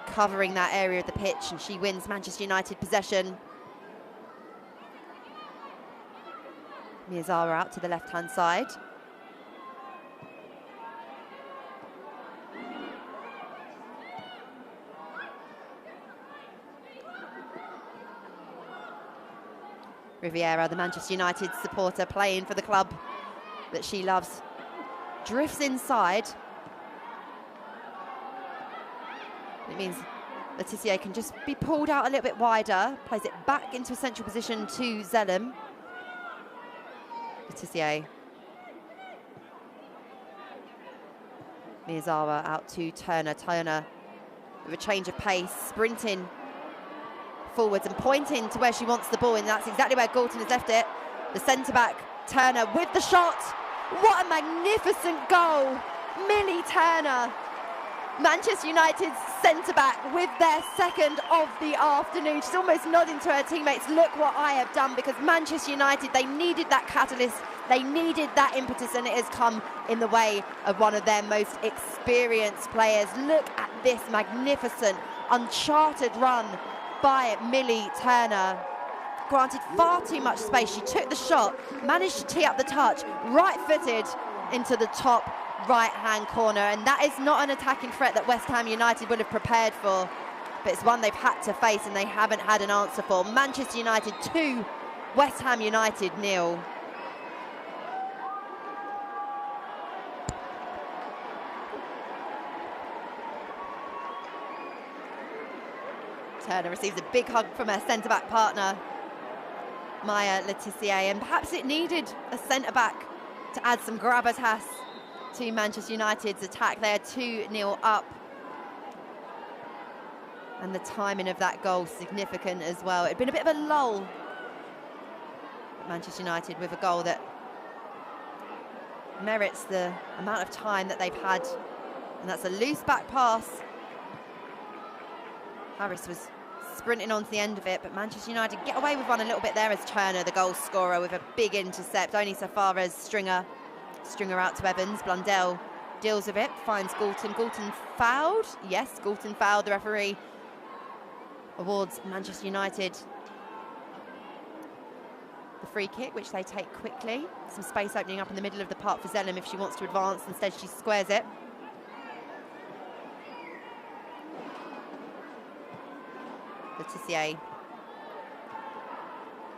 covering that area of the pitch, and she wins Manchester United possession. Miyazawa out to the left-hand side. Riviera, the Manchester United supporter playing for the club that she loves, drifts inside. It means Letitia can just be pulled out a little bit wider, plays it back into a central position to Zellem. Letitia. Miyazawa out to Turner. Turner with a change of pace, sprinting forwards and pointing to where she wants the ball, and that's exactly where Galton has left it. The centre-back, Turner, with the shot. What a magnificent goal. Millie Turner, Manchester United's centre-back, with their second of the afternoon. She's almost nodding to her teammates, look what I have done, because Manchester United, they needed that catalyst, they needed that impetus, and it has come in the way of one of their most experienced players. Look at this magnificent, uncharted run by Millie Turner. Granted far too much space. She took the shot, managed to tee up the touch, right-footed into the top right-hand corner, and that is not an attacking threat that West Ham United would have prepared for, but it's one they've had to face and they haven't had an answer for. Manchester United 2, West Ham United 0. Turner receives a big hug from her centre-back partner, Maya Letitia, and perhaps it needed a centre-back to add some gravitas to Manchester United's attack. They are 2-0 up, and the timing of that goal significant as well. It had been a bit of a lull, but Manchester United with a goal that merits the amount of time that they've had, and that's a loose back pass. Harris was sprinting on to the end of it, but Manchester United get away with one a little bit there as Turner, the goal scorer, with a big intercept, only so far as Stringer out to Evans. Blundell deals with it, finds Galton. Galton fouled. Yes, Galton fouled. The referee awards Manchester United the free kick, which they take quickly. Some space opening up in the middle of the park for Zellem if she wants to advance. Instead, she squares it. Letitia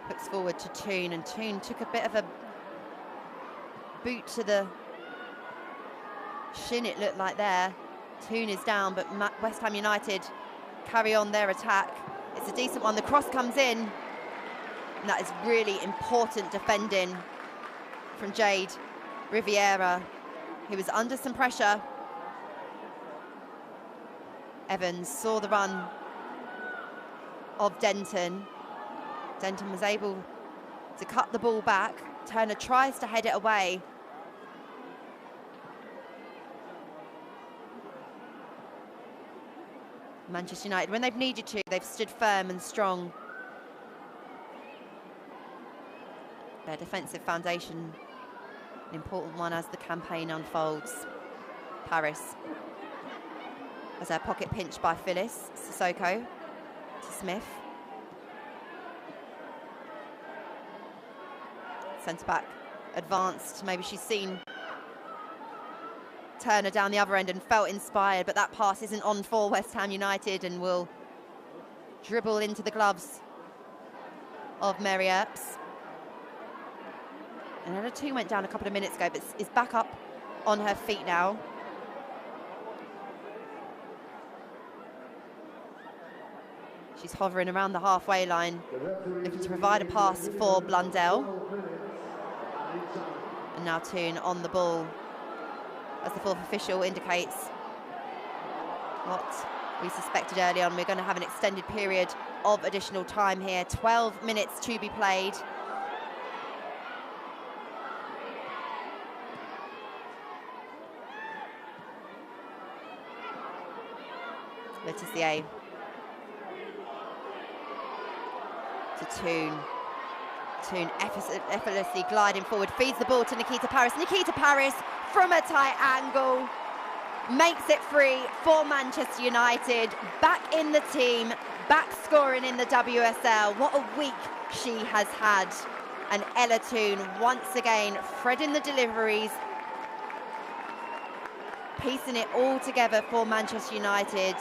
hooks forward to Toon, and Toon took a bit of a boot to the shin, it looked like there. Toon is down, but West Ham United carry on their attack. It's a decent one. The cross comes in, and that is really important defending from Jade Riviera, who was under some pressure. Evans saw the run of Denton. Denton was able to cut the ball back. Turner tries to head it away. Manchester United, when they've needed to, they've stood firm and strong. Their defensive foundation, an important one as the campaign unfolds. Paris has her pocket pinched by Phyllis. Sissoko to Smith. Centre-back advanced. Maybe she's seen Turner down the other end and felt inspired, but that pass isn't on for West Ham United and will dribble into the gloves of Mary Earps. And Ella Toone went down a couple of minutes ago, but is back up on her feet now. She's hovering around the halfway line, looking to provide a pass for Blundell. And now Toone on the ball, as the fourth official indicates what we suspected early on. We're going to have an extended period of additional time here. 12 minutes to be played. Letizier to Toone. Toone effortlessly gliding forward, feeds the ball to Nikita Parris. Nikita Parris from a tight angle makes it free for Manchester United. Back in the team, back scoring in the WSL. What a week she has had. And Ella Toone once again threading the deliveries, piecing it all together for Manchester United,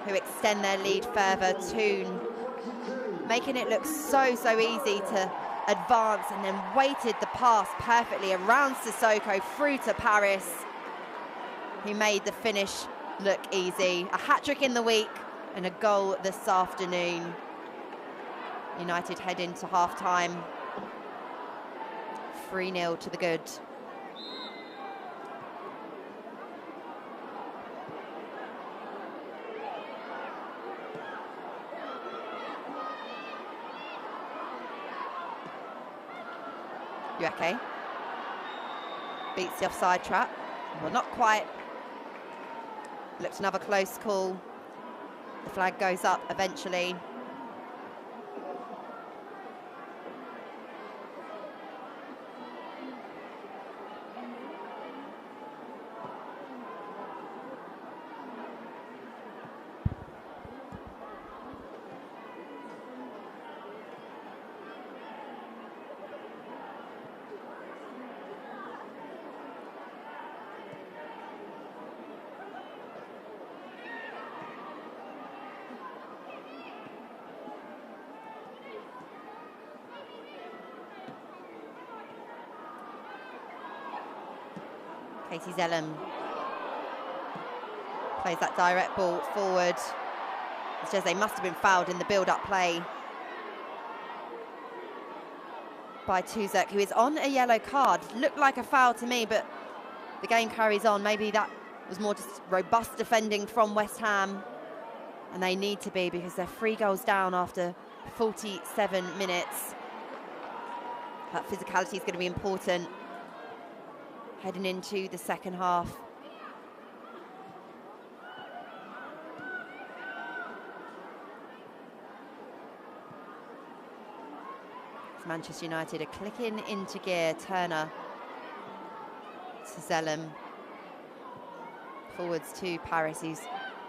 who extend their lead further. Toone making it look so easy to advance, and then weighted the pass perfectly around Sissoko through to Paris, who made the finish look easy. A hat-trick in the week and a goal this afternoon. United head into half-time 3-0 to the good. Ueke beats the offside trap. Well, not quite. Looked another close call. The flag goes up eventually. Katie Zellum plays that direct ball forward. It says they must have been fouled in the build-up play by Tuzek, who is on a yellow card. Looked like a foul to me, but the game carries on. Maybe that was more just robust defending from West Ham, and they need to be, because they're 3 goals down after 47 minutes. That physicality is going to be important heading into the second half. As Manchester United are clicking into gear. Turner to Zellum. Forwards to Paris, who's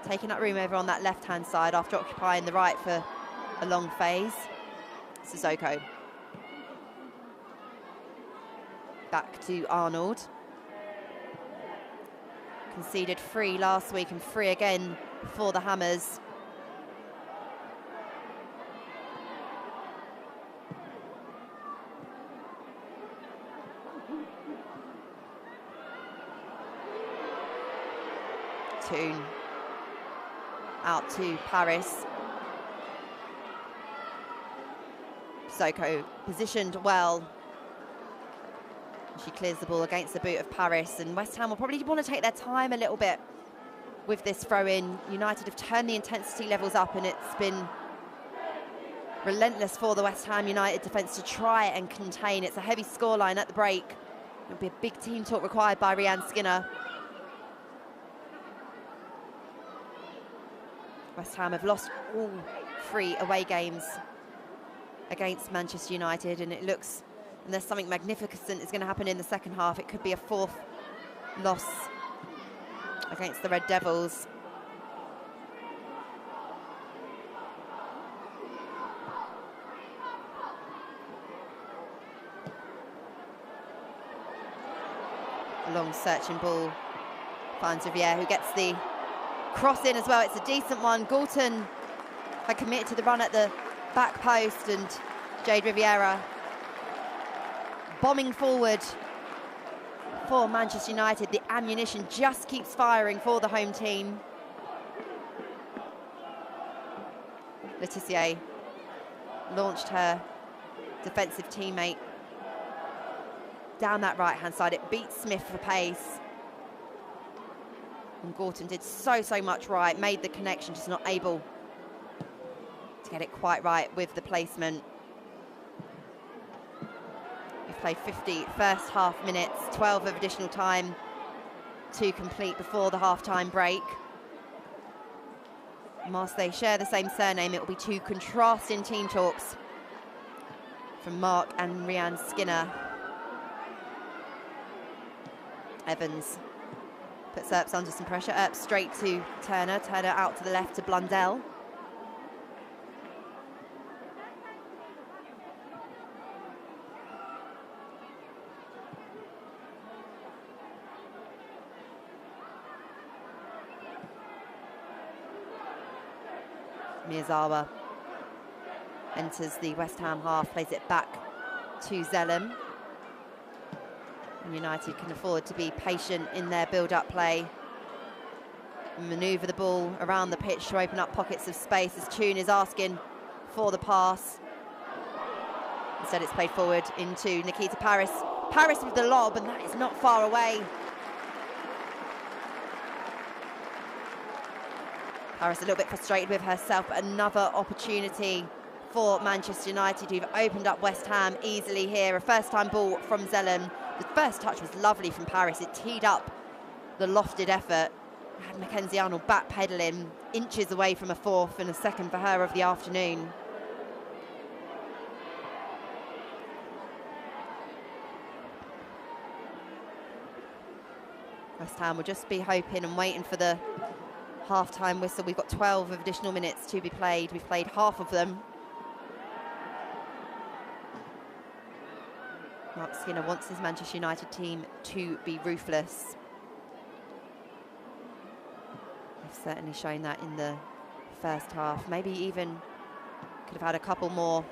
taking up room over on that left-hand side after occupying the right for a long phase. Sissoko. Back to Arnold. Conceded 3 last week and 3 again for the Hammers. Toone out to Paris. Sissoko positioned well. She clears the ball against the boot of Paris, and West Ham will probably want to take their time a little bit with this throw-in. United have turned the intensity levels up, and it's been relentless for the West Ham United defence to try and contain. It's a heavy scoreline at the break. It'll be a big team talk required by Rianne Skinner. West Ham have lost all 3 away games against Manchester United, and it looks, unless something magnificent is going to happen in the second half, it could be a 4th loss against the Red Devils. A long searching ball finds Riviere, who gets the cross in as well. It's a decent one. Galton had committed to the run at the back post, and Jade Riviera bombing forward for Manchester United. The ammunition just keeps firing for the home team. Letitia launched her defensive teammate down that right-hand side. It beats Smith for pace. And Galton did so much right, made the connection, just not able to get it quite right with the placement. We've played 50 first half minutes, 12 of additional time to complete before the half-time break. Whilst they share the same surname, it will be 2 contrasting team talks from Mark and Rianne Skinner. Evans puts Earps under some pressure. Earps straight to Turner. Turner out to the left to Blundell. Miyazawa enters the West Ham half, plays it back to Zellum. And United can afford to be patient in their build-up play and manoeuvre the ball around the pitch to open up pockets of space as Toon is asking for the pass. Instead it's played forward into Nikita Paris. Paris with the lob, and that is not far away. Paris a little bit frustrated with herself, but another opportunity for Manchester United, who've opened up West Ham easily here. A first-time ball from Zellum. The first touch was lovely from Paris. It teed up the lofted effort. Had Mackenzie Arnold backpedaling, inches away from a 4th and a 2nd for her of the afternoon. West Ham will just be hoping and waiting for the half-time whistle. We've got 12 of additional minutes to be played. We've played half of them. Mark Skinner wants his Manchester United team to be ruthless. They've certainly shown that in the first half. Maybe even could have had a couple more.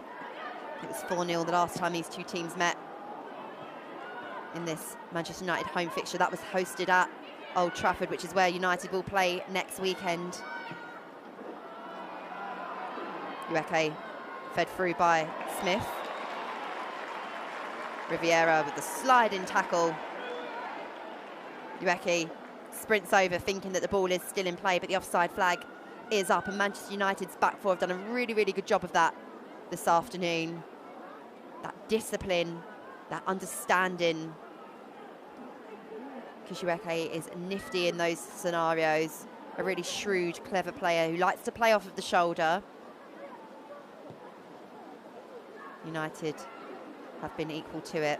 It was 4-0 the last time these two teams met in this Manchester United home fixture. That was hosted at Old Trafford, which is where United will play next weekend. Ueke fed through by Smith. Riviera with the sliding tackle. Ueke sprints over thinking that the ball is still in play, but the offside flag is up, and Manchester United's back four have done a really good job of that this afternoon. That discipline, that understanding. Ueke is nifty in those scenarios. A really shrewd, clever player who likes to play off of the shoulder. United have been equal to it.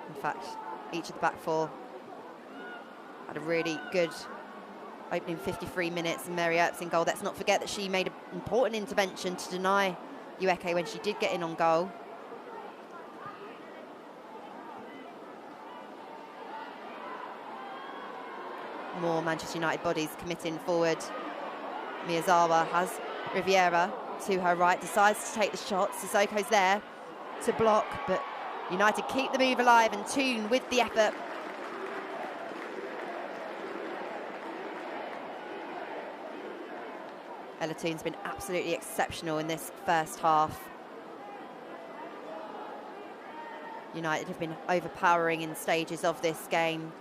In fact, each of the back four had a really good opening 53 minutes, and Mary Earps in goal. Let's not forget that she made an important intervention to deny Ueke when she did get in on goal. More Manchester United bodies committing forward. Miyazawa has Riviera to her right, decides to take the shot. Sissoko's there to block, but United keep the move alive, and Toon with the effort. Ella Toon's been absolutely exceptional in this first half. United have been overpowering in stages of this game.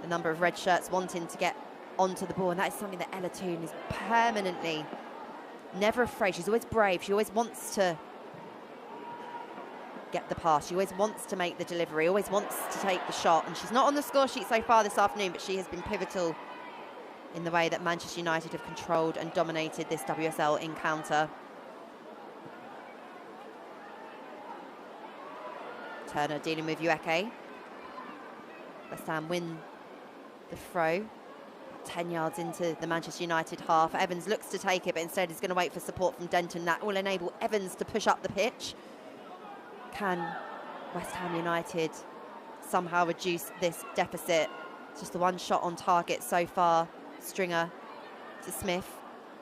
The number of red shirts wanting to get onto the ball, and that is something that Ella Toon is permanently never afraid. She's always brave. She always wants to get the pass. She always wants to make the delivery, always wants to take the shot. And she's not on the score sheet so far this afternoon, but she has been pivotal in the way that Manchester United have controlled and dominated this WSL encounter. Turner dealing with Ueke. West Ham win the throw. 10 yards into the Manchester United half. Evans looks to take it, but instead is going to wait for support from Denton. That will enable Evans to push up the pitch. Can West Ham United somehow reduce this deficit? Just the one shot on target so far. Stringer to Smith.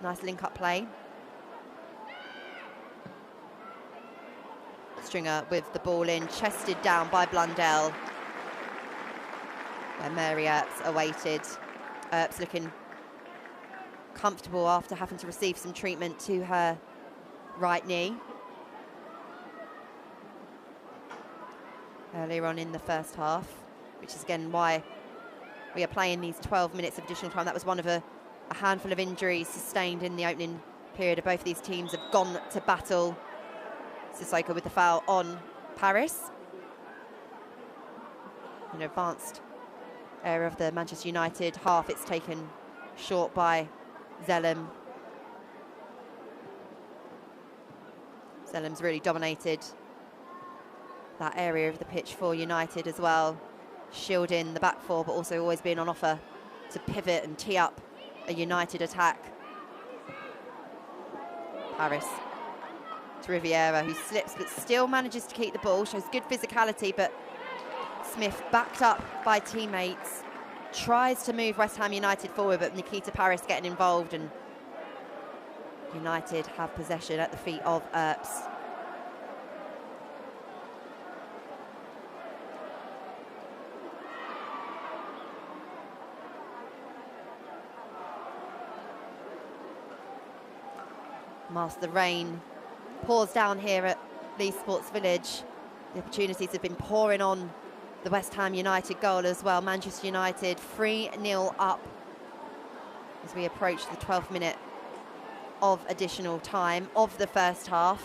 Nice link-up play. Stringer with the ball in, chested down by Blundell, where Mary Earps awaited. Earps looking comfortable after having to receive some treatment to her right knee earlier on in the first half, which is again why we are playing these 12 minutes of additional time. That was one of a handful of injuries sustained in the opening period. Both of these teams have gone to battle. Sissoko with the foul on Paris. An advanced area of the Manchester United half. It's taken short by Zellem. Zellem's really dominated that area of the pitch for United as well, shielding the back four, but also always being on offer to pivot and tee up a United attack. Paris to Riviera, who slips but still manages to keep the ball, shows good physicality, but Smith, backed up by teammates, tries to move West Ham United forward, but Nikita Paris getting involved, and United have possession at the feet of Earps. Master Rain pours down here at Leeds Sports Village. The opportunities have been pouring on the West Ham United goal as well. Manchester United 3-0 up as we approach the 12th minute of additional time of the first half.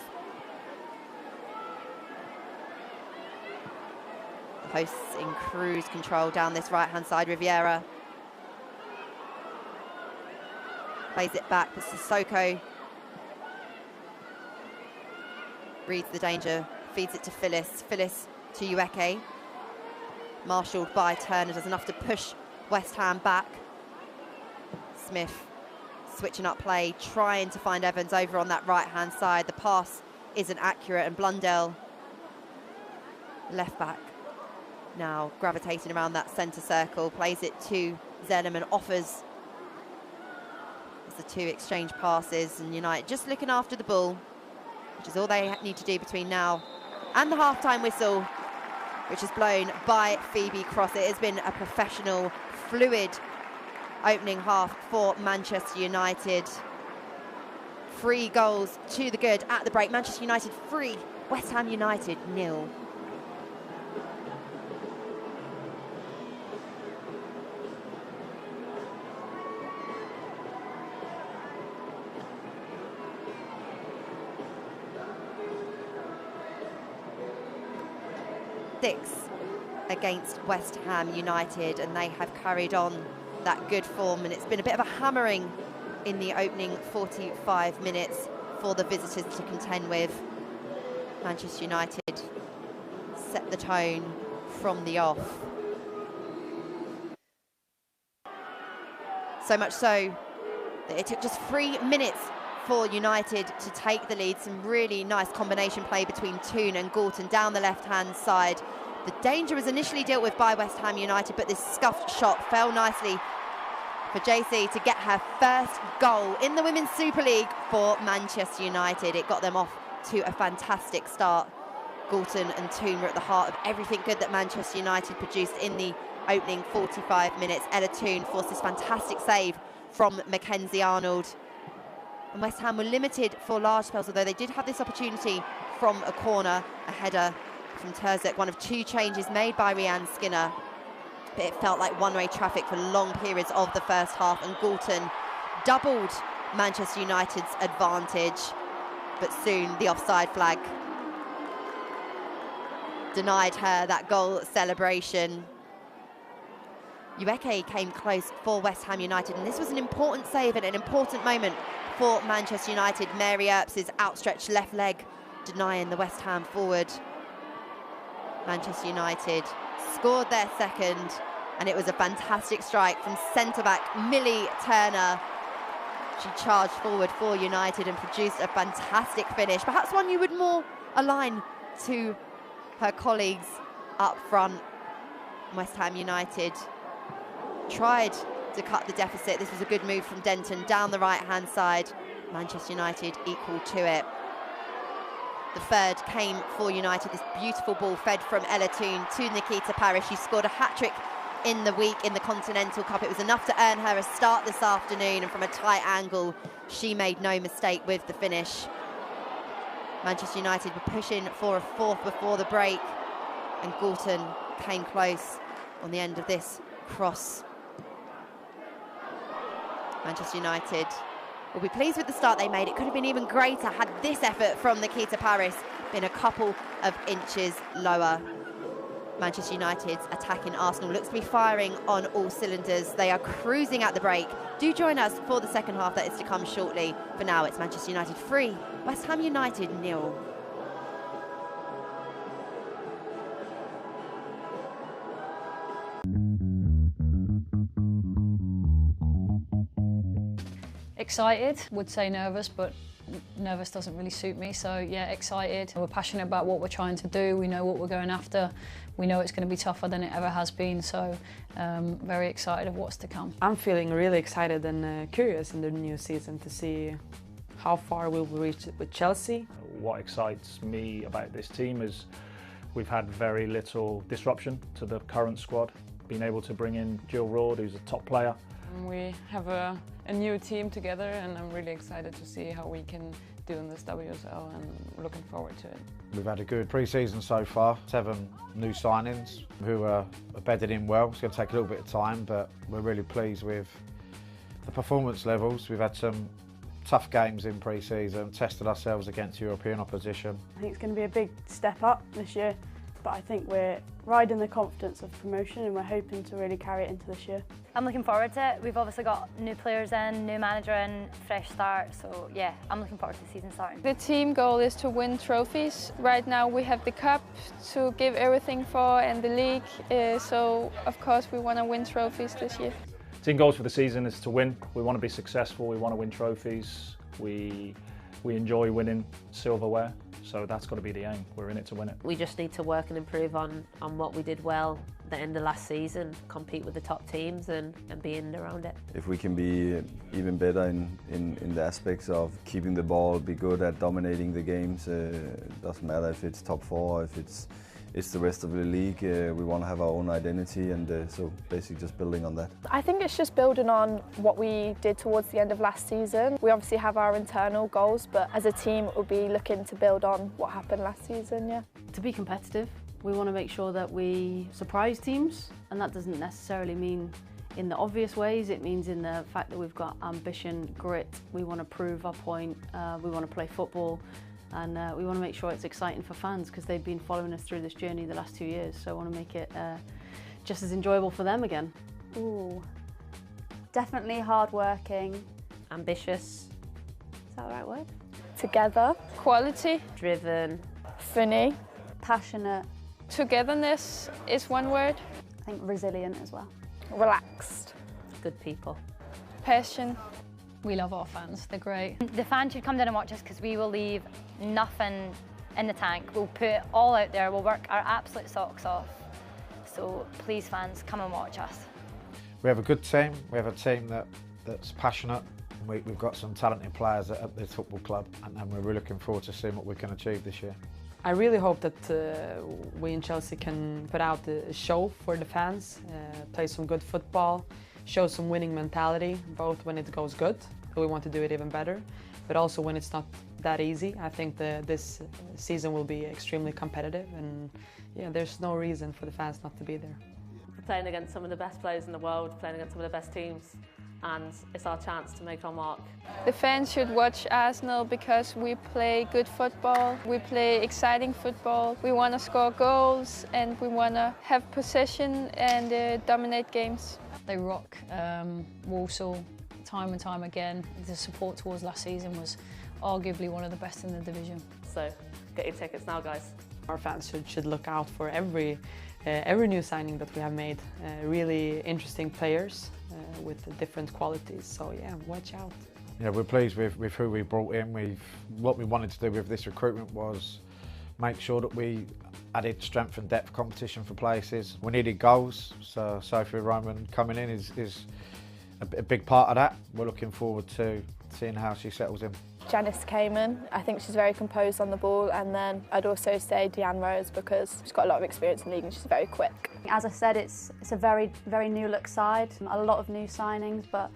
The hosts in cruise control down this right-hand side. Riviera plays it back to Sissoko. Reads the danger, feeds it to Phyllis. Phyllis to Ueke. Marshalled by Turner, does enough to push West Ham back. Smith switching up play, trying to find Evans over on that right-hand side. The pass isn't accurate, and Blundell, left back, now gravitating around that centre circle, plays it to Zellem and offers. It's the two exchange passes, and United just looking after the ball, which is all they need to do between now and the half-time whistle, which is blown by Phoebe Cross. It has been a professional, fluid opening half for Manchester United. 3 goals to the good at the break. Manchester United 3, West Ham United 0. Against West Ham United, and they have carried on that good form, and it's been a bit of a hammering in the opening 45 minutes for the visitors to contend with. Manchester United set the tone from the off. So much so that it took just 3 minutes for United to take the lead. Some really nice combination play between Toon and Galton down the left-hand side. The danger was initially dealt with by West Ham United, but this scuffed shot fell nicely for JC to get her first goal in the Women's Super League for Manchester United. It got them off to a fantastic start. Galton and Toon were at the heart of everything good that Manchester United produced in the opening 45 minutes. Ella Toon forced this fantastic save from Mackenzie Arnold. And West Ham were limited for large spells, although they did have this opportunity from a corner, a header from Terzek, one of 2 changes made by Rianne Skinner. But it felt like one-way traffic for long periods of the first half, and Galton doubled Manchester United's advantage. But soon the offside flag denied her that goal celebration. Ueke came close for West Ham United, and this was an important save and an important moment for Manchester United. Mary Earps' outstretched left leg denying the West Ham forward. Manchester United scored their second, and it was a fantastic strike from centre-back Millie Turner. She charged forward for United and produced a fantastic finish, perhaps one you would more align to her colleagues up front. West Ham United tried to cut the deficit. This was a good move from Denton down the right-hand side. Manchester United equal to it. The third came for United. This beautiful ball fed from Ella Toone to Nikita Parrish. She scored a hat-trick in the week in the Continental Cup. It was enough to earn her a start this afternoon, and from a tight angle, she made no mistake with the finish. Manchester United were pushing for a fourth before the break, and Gorton came close on the end of this cross. Manchester United will be pleased with the start they made. It could have been even greater had this effort from Nikita Parrish been a couple of inches lower. Manchester United's attacking Arsenal looks to be firing on all cylinders. They are cruising at the break. Do join us for the second half that is to come shortly. For now, it's Manchester United 3, West Ham United 0. Excited, would say nervous, but nervous doesn't really suit me, so yeah, excited. We're passionate about what we're trying to do, we know what we're going after, we know it's going to be tougher than it ever has been, so very excited of what's to come. I'm feeling really excited and curious in the new season to see how far we'll reach with Chelsea. What excites me about this team is we've had very little disruption to the current squad. Being able to bring in Jill Roord, who's a top player. We have a new team together, and I'm really excited to see how we can do in this WSL, and looking forward to it. We've had a good pre-season so far, 7 new signings who are bedded in well. It's going to take a little bit of time, but we're really pleased with the performance levels. We've had some tough games in pre-season, tested ourselves against European opposition. I think it's going to be a big step up this year, but I think we're riding the confidence of promotion, and we're hoping to really carry it into this year. I'm looking forward to it. We've obviously got new players in, new manager in, fresh start, so yeah, I'm looking forward to the season starting. The team goal is to win trophies. Right now we have the cup to give everything for, and the league, so of course we want to win trophies this year. Team goals for the season is to win. We want to be successful, we want to win trophies. We enjoy winning silverware, so that's got to be the aim. We're in it to win it. We just need to work and improve on what we did well at the end of last season, compete with the top teams and be in and around it. If we can be even better in the aspects of keeping the ball, be good at dominating the games, it doesn't matter if it's top 4, if it's the rest of the league. We want to have our own identity, and so basically just building on that. I think it's just building on what we did towards the end of last season. We obviously have our internal goals, but as a team we'll be looking to build on what happened last season, yeah. To be competitive, we want to make sure that we surprise teams, and that doesn't necessarily mean in the obvious ways. It means in the fact that we've got ambition, grit, we want to prove our point, we want to play football. And we want to make sure it's exciting for fans, because they've been following us through this journey the last 2 years, so I want to make it just as enjoyable for them again. Ooh, definitely hard-working. Ambitious, is that the right word? Together. Quality. Driven. Funny. Passionate. Togetherness is one word. I think resilient as well. Relaxed. Good people. Passion. We love our fans, they're great. The fans should come down and watch us, because we will leave nothing in the tank. We'll put it all out there, we'll work our absolute socks off. So please fans, come and watch us. We have a good team, we have a team that's passionate. We've got some talented players at this football club, and we're really looking forward to seeing what we can achieve this year. I really hope that we in Chelsea can put out a show for the fans, play some good football, show some winning mentality, both when it goes good, we want to do it even better, but also when it's not that easy. I think this season will be extremely competitive, and yeah, there's no reason for the fans not to be there. We're playing against some of the best players in the world, playing against some of the best teams, and it's our chance to make our mark. The fans should watch Arsenal because we play good football, we play exciting football, we want to score goals, and we want to have possession and dominate games. They rock Walsall time and time again. The support towards last season was arguably one of the best in the division. So get your tickets now, guys. Our fans should look out for every new signing that we have made. Really interesting players with different qualities. So yeah, watch out. Yeah, we're pleased with who we brought in. What we wanted to do with this recruitment was make sure that we added strength and depth competition for places. We needed goals, so Sophia Roman coming in is a big part of that. We're looking forward to seeing how she settles in. Janice came in. I think she's very composed on the ball, and then I'd also say Deanne Rose because she's got a lot of experience in the league and she's very quick. As I said, it's a very new look side, a lot of new signings, but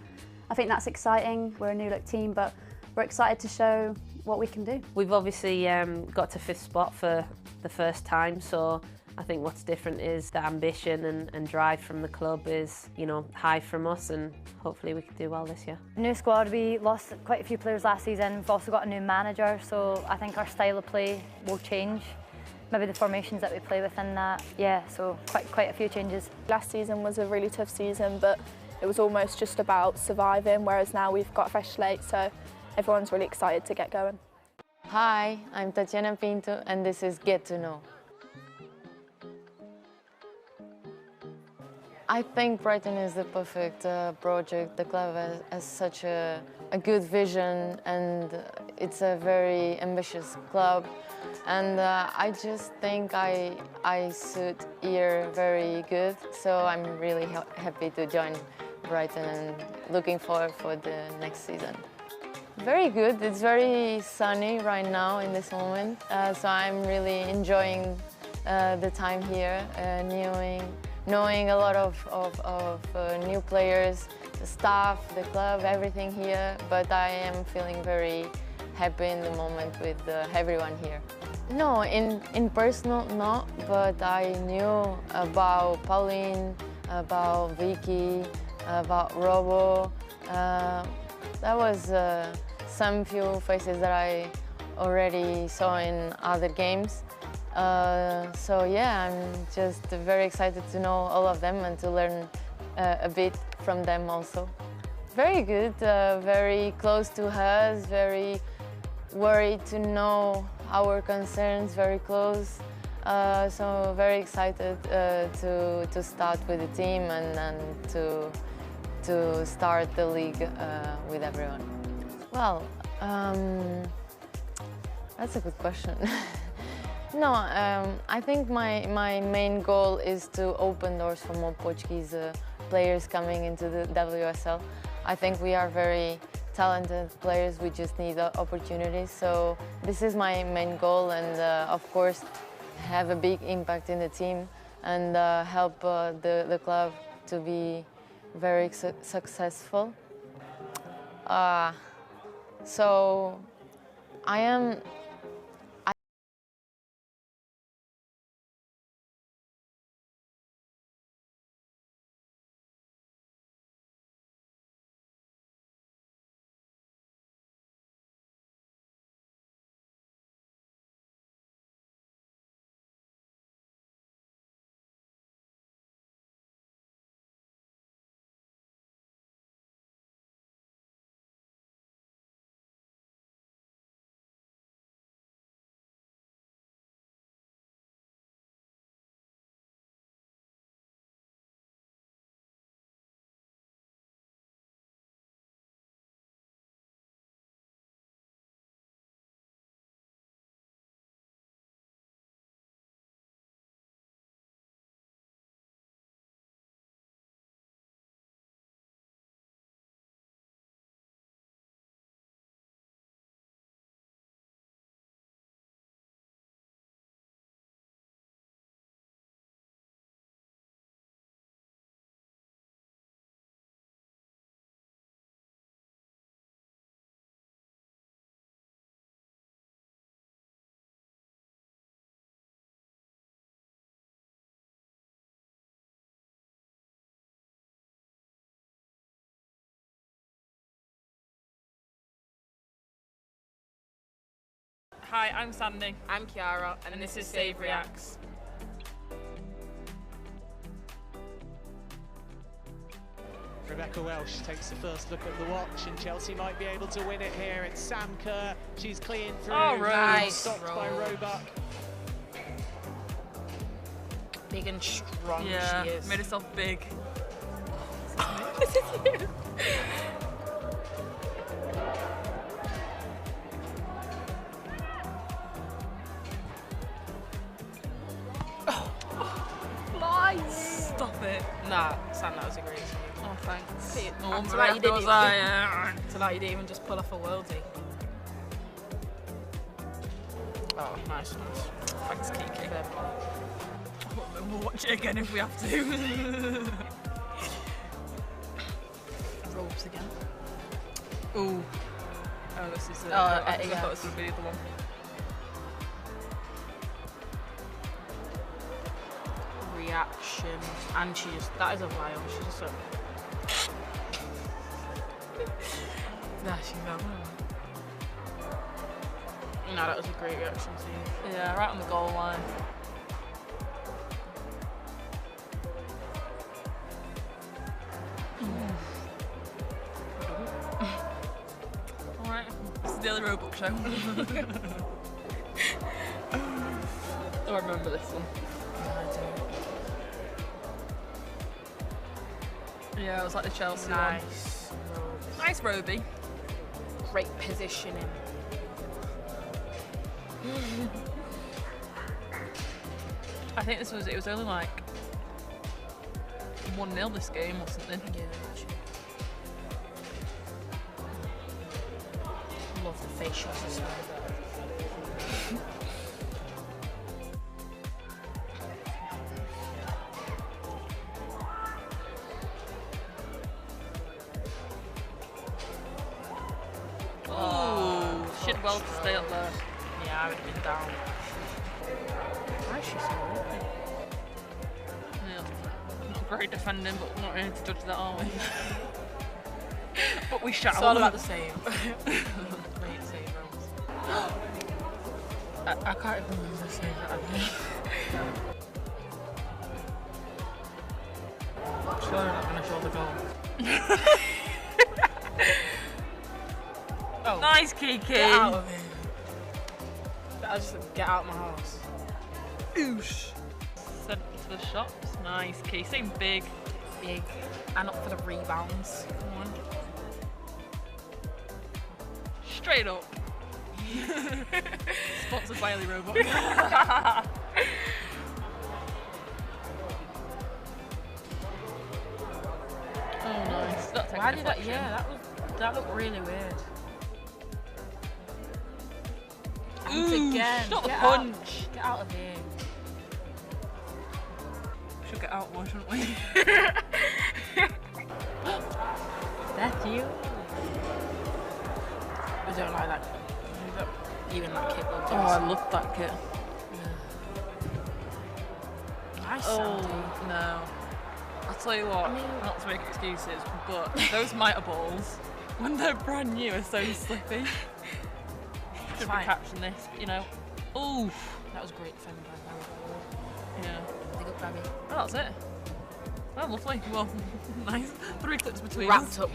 I think that's exciting. We're a new look team, but we're excited to show what we can do. We've obviously got to 5th spot for the first time, so I think what's different is the ambition and drive from the club is, you know, high from us, and hopefully we can do well this year. New squad, we lost quite a few players last season. We've also got a new manager, so I think our style of play will change. Maybe the formations that we play within that. Yeah, so quite a few changes. Last season was a really tough season, but it was almost just about surviving, whereas now we've got a fresh slate, so everyone's really excited to get going. Hi, I'm Tatiana Pinto, and this is Get to Know. I think Brighton is the perfect project. The club has such a good vision, and it's a very ambitious club. And I just think I suit here very good, so I'm really happy to join Brighton and looking forward for the next season. Very good. It's very sunny right now in this moment, so I'm really enjoying the time here, knowing a lot of new players, the staff, the club, everything here, but I am feeling very happy in the moment with everyone here. No, in personal, not, but I knew about Pauline, about Vicky, about Robo. That was some few faces that I already saw in other games. So yeah, I'm just very excited to know all of them and to learn a bit from them also. Very good, very close to us, very worried to know our concerns, very close. So very excited to start with the team and to start the league with everyone. Well, that's a good question. No, I think my main goal is to open doors for more Portuguese players coming into the WSL. I think we are very talented players, we just need opportunities. So this is my main goal, and of course have a big impact in the team and help the club to be very successful. So I am Hi, I'm Sandy. I'm Kiara, and this is Save Reacts. Rebecca Welsh takes the first look at the watch, and Chelsea might be able to win it here. It's Sam Kerr. She's clean through. Oh, nice. Stopped by Roebuck. Big and strong Yeah, she is. made herself big. This is you. Stop it. Nah, Sam, that was a great save. Oh, thanks. Oh, To like you didn't you didn't even just pull off a worldie. Oh, nice. Thanks, Kiki. We'll watch it again if we have to. Ropes again. Ooh. Oh, this is it. Oh, I yeah. thought this would be the one. Reaction, and that is a vial. She's just so. Nah, she's out. No, that was a great reaction too. Yeah, right on the goal line. Alright, this is the Daily Roebuck show. I remember this one. Yeah, it was like the Chelsea one. Nice Roby. Great positioning. I think it was only like 1-0 this game or something. Yeah. Love the facials as well. Oh, she did well to stay up there. Yeah, I would have been down. Why is she so open? Yeah, great defending, but we're not here to judge that, are we? But we shall. It's all about the save. Great save, Rose. I can't even remember the save that I made. Sure, I'm not going to show the goal. Oh. Nice, Kiki. Get out of here. I just get out of my house. Oosh. Sent to the shops. Nice, Kiki. Same big. Big. And up for the rebounds. Come on. Straight up. Sponsored by Ellie Robot. Oh, nice. That's Why did that? Yeah, that looked really weird. And again, Not the get punch. Out. Get out of here. Should get out more, shouldn't we? That's you. I don't like that. Even that kit will do. Oh, I love that kit. Nice Oh, Sandy. no. I'll tell you what, not to make excuses, but those mitre balls, when they're brand new, are so slippy. Should be catching this, you know. Ooh. That was great defending by Barry. Yeah. Big up, Barry. Oh, that's it. Oh, lovely. Well, nice. 3 clips between Wrapped us. up.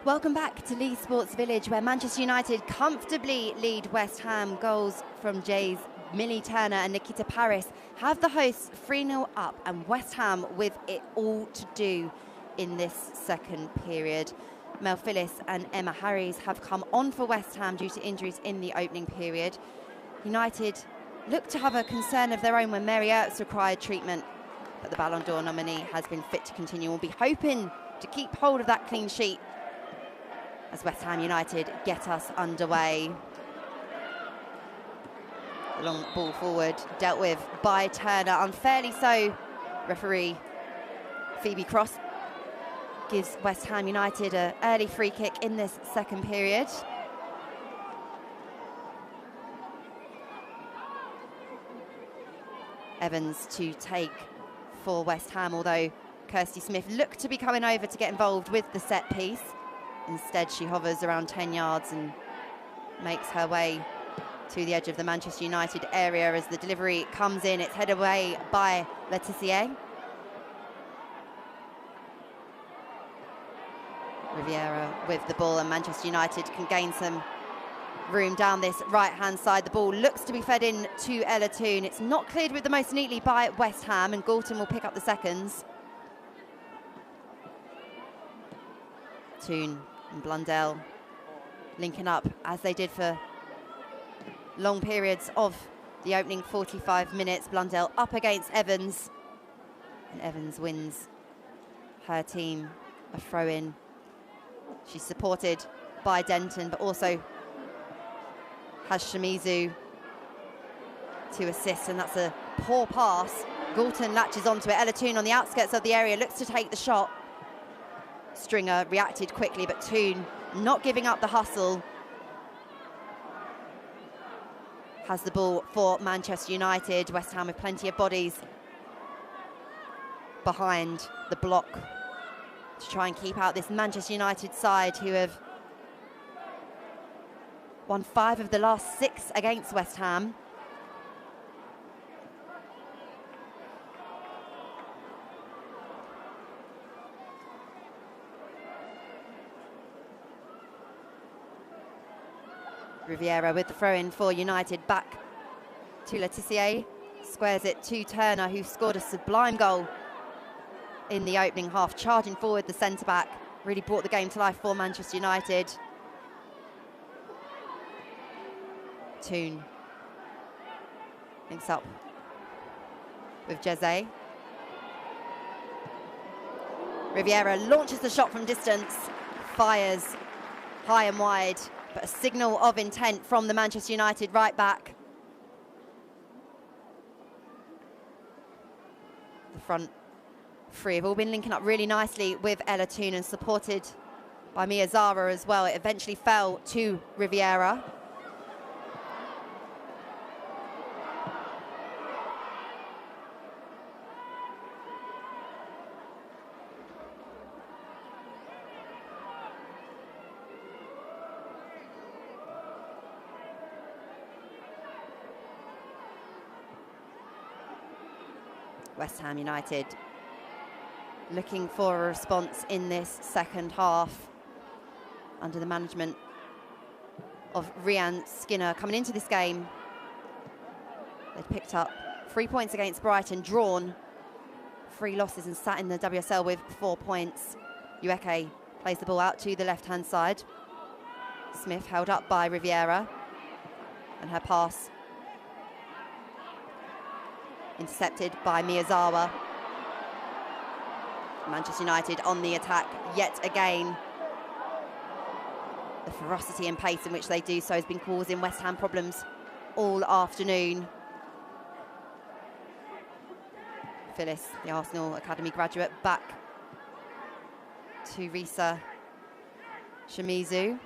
Welcome back to Leeds Sports Village, where Manchester United comfortably lead West Ham. Goals from Jays, Millie Turner and Nikita Paris have the hosts 3-0 up, and West Ham with it all to do in this second period. Mel Phillips and Emma Harries have come on for West Ham due to injuries in the opening period. United looked to have a concern of their own when Mary Earps required treatment, but the Ballon d'Or nominee has been fit to continue. We'll be hoping to keep hold of that clean sheet as West Ham United get us underway. The long ball forward dealt with by Turner, unfairly so. Referee Phoebe Cross gives West Ham United an early free kick in this second period. Evans to take for West Ham, although Kirsty Smith looked to be coming over to get involved with the set piece. Instead, she hovers around 10 yards and makes her way to the edge of the Manchester United area as the delivery comes in. It's headed away by Laetitia. Riviera with the ball, and Manchester United can gain some room down this right-hand side. The ball looks to be fed in to Ella Toon. It's not cleared with the most neatly by West Ham, and Galton will pick up the seconds. Toon and Blundell linking up as they did for long periods of the opening 45 minutes. Blundell up against Evans, and Evans wins her team a throw-in. She's supported by Denton, but also has Shimizu to assist, and that's a poor pass. Galton latches onto it. Ella Toon on the outskirts of the area looks to take the shot. Stringer reacted quickly, but Toon not giving up the hustle. Has the ball for Manchester United. West Ham with plenty of bodies behind the block to try and keep out this Manchester United side, who have won 5 of the last 6 against West Ham. Riviera with the throw-in for United, back to Laetitia. Squares it to Turner, who scored a sublime goal in the opening half, charging forward the centre-back. Really brought the game to life for Manchester United. Toon links up with Jeze. Riviera launches the shot from distance, fires high and wide, but a signal of intent from the Manchester United right back. The front three have all been linking up really nicely with Ella Toon and supported by Mia Zara as well. It eventually fell to Riviera. West Ham United looking for a response in this second half under the management of Rianne Skinner. Coming into this game, they'd picked up 3 points against Brighton, drawn 3 losses and sat in the WSL with 4 points. Ueke plays the ball out to the left-hand side. Smith held up by Riviera, and her pass intercepted by Miyazawa. Manchester United on the attack yet again. The ferocity and pace in which they do so has been causing West Ham problems all afternoon. Phyllis, the Arsenal Academy graduate, back to Risa Shimizu.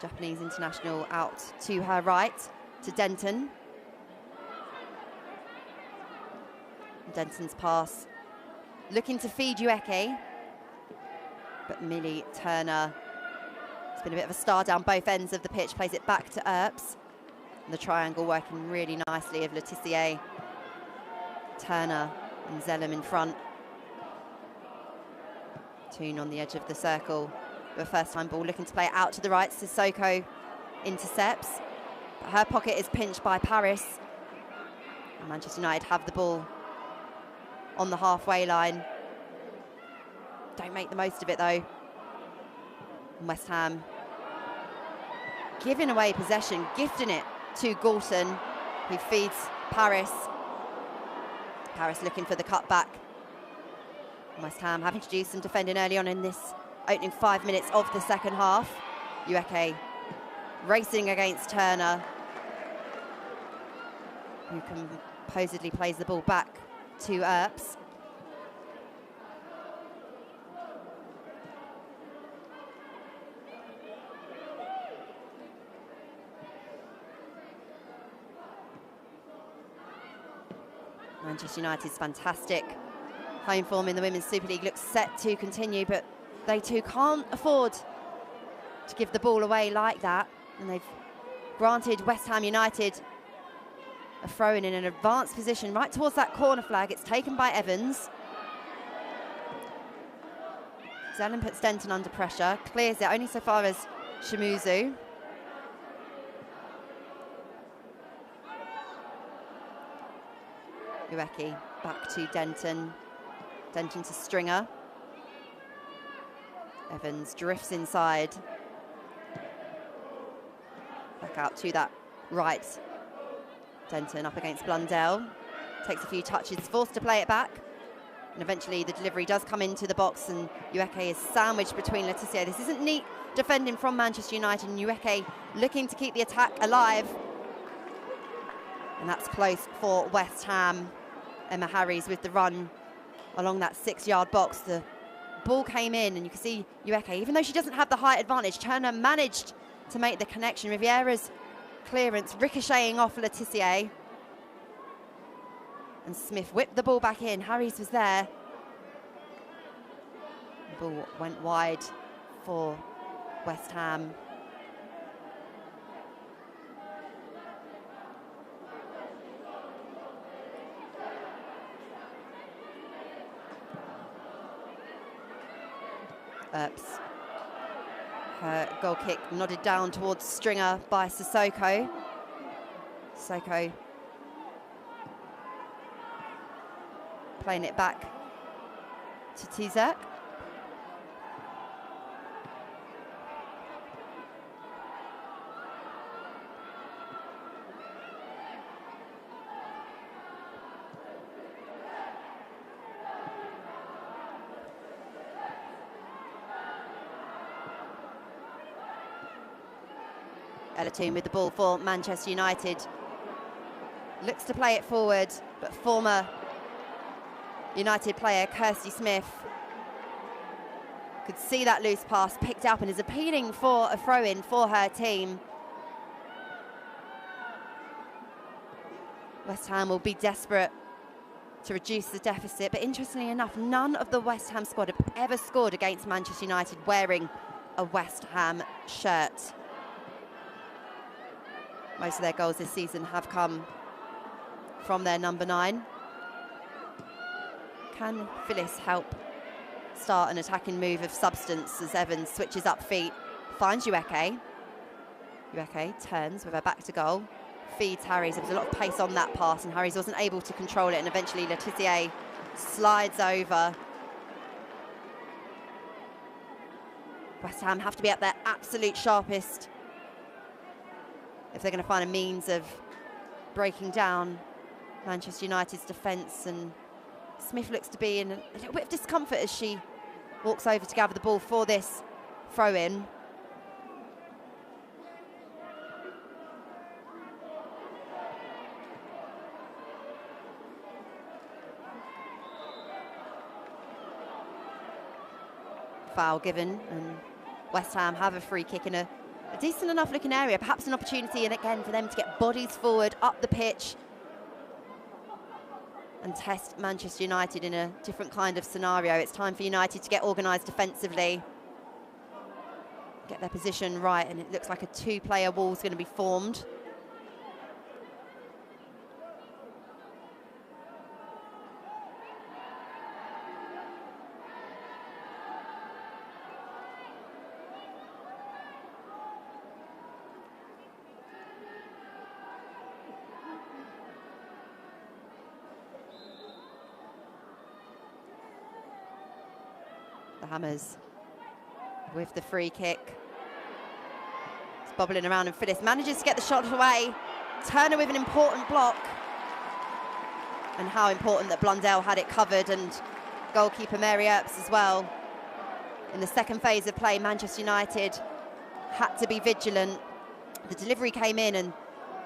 Japanese international out to her right, to Denton. Denton's pass looking to feed Ueke, but Millie Turner, it's been a bit of a star down both ends of the pitch, plays it back to Earps. And the triangle working really nicely of Laetitia, Turner And Zellum in front. Toon on the edge of the circle. The first time ball looking to play it out to the right. Sissoko intercepts. But her pocket is pinched by Paris. And Manchester United have the ball on the halfway line. Don't make the most of it though. And West Ham giving away possession, gifting it to Galton, who feeds Paris. Paris looking for the cutback. West Ham having to do some defending early on in this opening 5 minutes of the second half. Ueke racing against Turner, who composedly plays the ball back to Earps. Manchester United's fantastic home form in the Women's Super League looks set to continue, but they too can't afford to give the ball away like that. And they've granted West Ham United a throw-in an advanced position right towards that corner flag. It's taken by Evans. Zellum puts Denton under pressure, clears it only so far as Shimuzu. Ueke back to Denton. Denton to Stringer. Evans drifts inside. Back out to that right. Denton up against Blundell. Takes a few touches, forced to play it back. And eventually the delivery does come into the box and Ueke is sandwiched between Letitia. This isn't neat defending from Manchester United, and Ueke looking to keep the attack alive. And that's close for West Ham. Emma Harries with the run along that 6-yard box. The ball came in and you can see Ueke, even though she doesn't have the height advantage, Turner managed to make the connection. Riviera's clearance ricocheting off Letitia. And Smith whipped the ball back in. Harries was there. The ball went wide for West Ham. Earps. Her goal kick nodded down towards Stringer by Sissoko. Sissoko playing it back to Tizek. Elatoon with the ball for Manchester United. Looks to play it forward, but former United player Kirsty Smith could see that loose pass picked up and is appealing for a throw-in for her team. West Ham will be desperate to reduce the deficit, but interestingly enough, none of the West Ham squad have ever scored against Manchester United wearing a West Ham shirt. Most of their goals this season have come from their number 9. Can Phyllis help start an attacking move of substance as Evans switches up feet, finds Ueke. Ueke turns with her back to goal, feeds Harries. There was a lot of pace on that pass and Harries wasn't able to control it, and eventually Letitia slides over. West Ham have to be at their absolute sharpest if they're going to find a means of breaking down Manchester United's defence. And Smith looks to be in a little bit of discomfort as she walks over to gather the ball for this throw-in. Foul given, and West Ham have a free kick in a decent enough looking area, perhaps an opportunity and again for them to get bodies forward up the pitch and test Manchester United in a different kind of scenario. It's time for United to get organised defensively, get their position right, and it looks like a 2-player wall is going to be formed. The Hammers with the free kick. It's bobbling around and Phyllis manages to get the shot away. Turner with an important block. And how important that Blundell had it covered, and goalkeeper Mary Earps as well. In the second phase of play, Manchester United had to be vigilant. The delivery came in and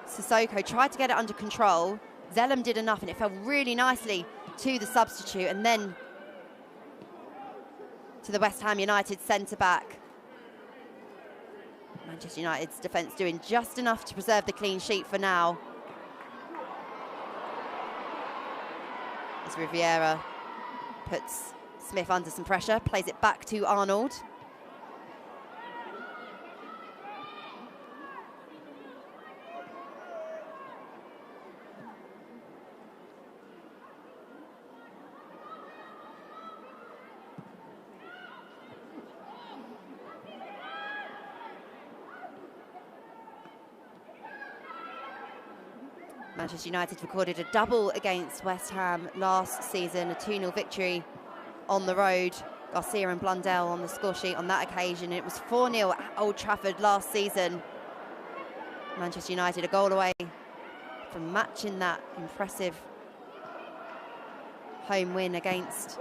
Sissoko tried to get it under control. Zellum did enough and it fell really nicely to the substitute and then to the West Ham United centre-back. Manchester United's defence doing just enough to preserve the clean sheet for now. As Riviera puts Smith under some pressure, plays it back to Arnold. Manchester United recorded a double against West Ham last season, a 2-0 victory on the road. Garcia and Blundell on the score sheet on that occasion. It was 4-0 at Old Trafford last season. Manchester United a goal away from matching that impressive home win against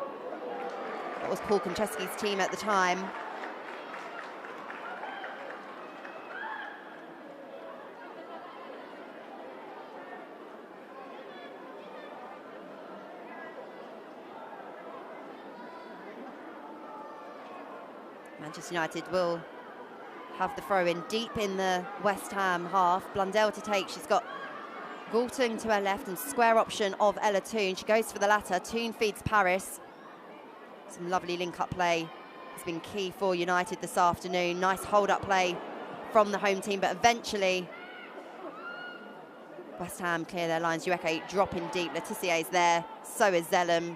what was Paul Konchesky's team at the time. Manchester United will have the throw in deep in the West Ham half. Blundell to take. She's got Galton to her left and square option of Ella Toone. She goes for the latter. Toone feeds Paris. Some lovely link-up play has been key for United this afternoon. Nice hold-up play from the home team, but eventually West Ham clear their lines. Ueke dropping deep. Letizier's there. So is Zellum.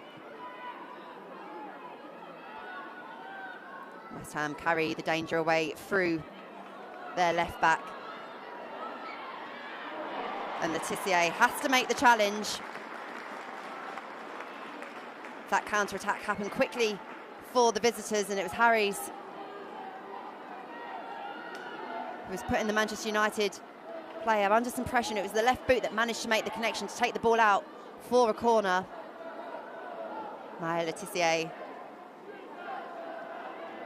West Ham carry the danger away through their left back. And Letizier has to make the challenge. That counter-attack happened quickly for the visitors, and it was Harries who was putting the Manchester United player under some pressure, and it was the left boot that managed to make the connection to take the ball out for a corner. Maya Letizier,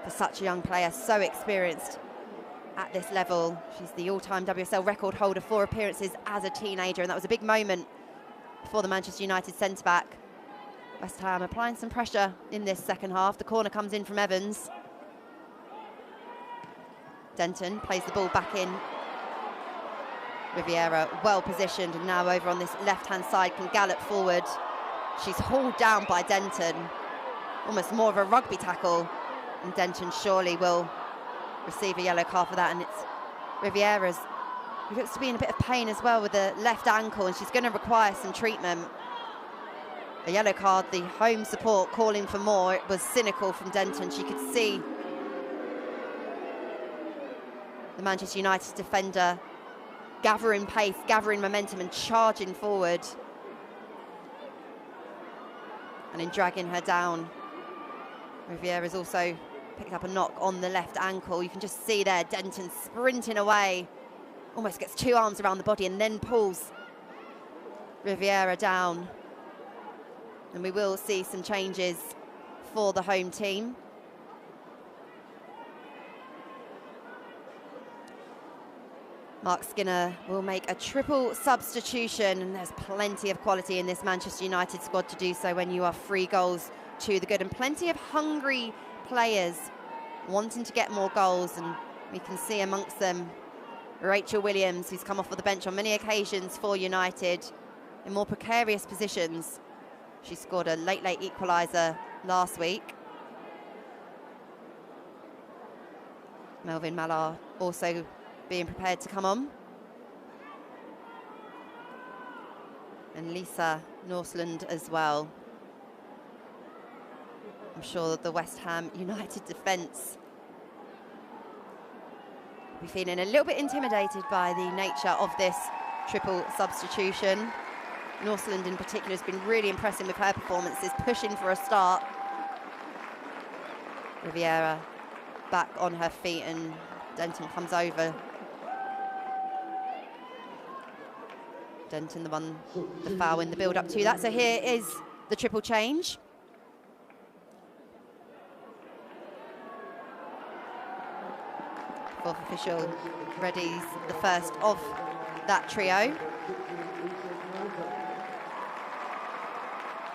for such a young player, so experienced at this level. She's the all-time WSL record holder for appearances as a teenager, and that was a big moment for the Manchester United centre-back. West Ham applying some pressure in this second half. The corner comes in from Evans. Denton plays the ball back in. Riviera well positioned, and now over on this left-hand side can gallop forward. She's hauled down by Denton. Almost more of a rugby tackle. And Denton surely will receive a yellow card for that, and it's Riviera's, who looks to be in a bit of pain as well with the left ankle, and she's going to require some treatment. A yellow card, the home support calling for more. It was cynical from Denton. She could see the Manchester United defender gathering pace, gathering momentum and charging forward, and in dragging her down, Riviera's also picked up a knock on the left ankle. You can just see there Denton sprinting away, almost gets two arms around the body and then pulls Riviera down. And we will see some changes for the home team. Mark Skinner will make a triple substitution, and there's plenty of quality in this Manchester United squad to do so when you are 3 goals to the good, and plenty of hungry players wanting to get more goals, and we can see amongst them Rachel Williams, who's come off of the bench on many occasions for United in more precarious positions. She scored a late equaliser last week. Melvin Mallard also being prepared to come on. And Lisa Northland as well. I'm sure that the West Ham United defence will be feeling a little bit intimidated by the nature of this triple substitution. Northland in particular has been really impressive with her performances, pushing for a start. Riviera back on her feet and Denton comes over. Denton the foul in the build up to that. So here is the triple change. Fourth official readies the first of that trio.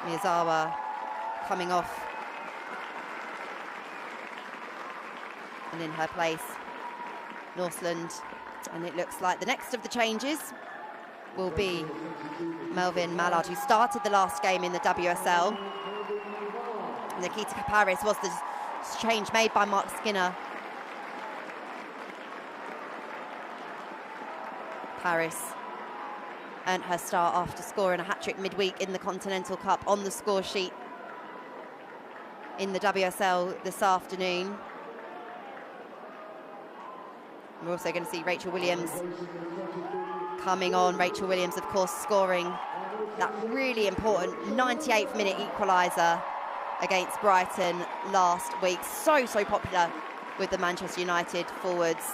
Miyazawa coming off. And in her place, Northland. And it looks like the next of the changes will be Melvin Mallard, who started the last game in the WSL. Nikita Paris was the change made by Mark Skinner. Paris earned her start after scoring a hat-trick midweek in the Continental Cup on the score sheet in the WSL this afternoon. We're also going to see Rachel Williams coming on. Rachel Williams, of course, scoring that really important 98th minute equaliser against Brighton last week. So popular with the Manchester United forwards.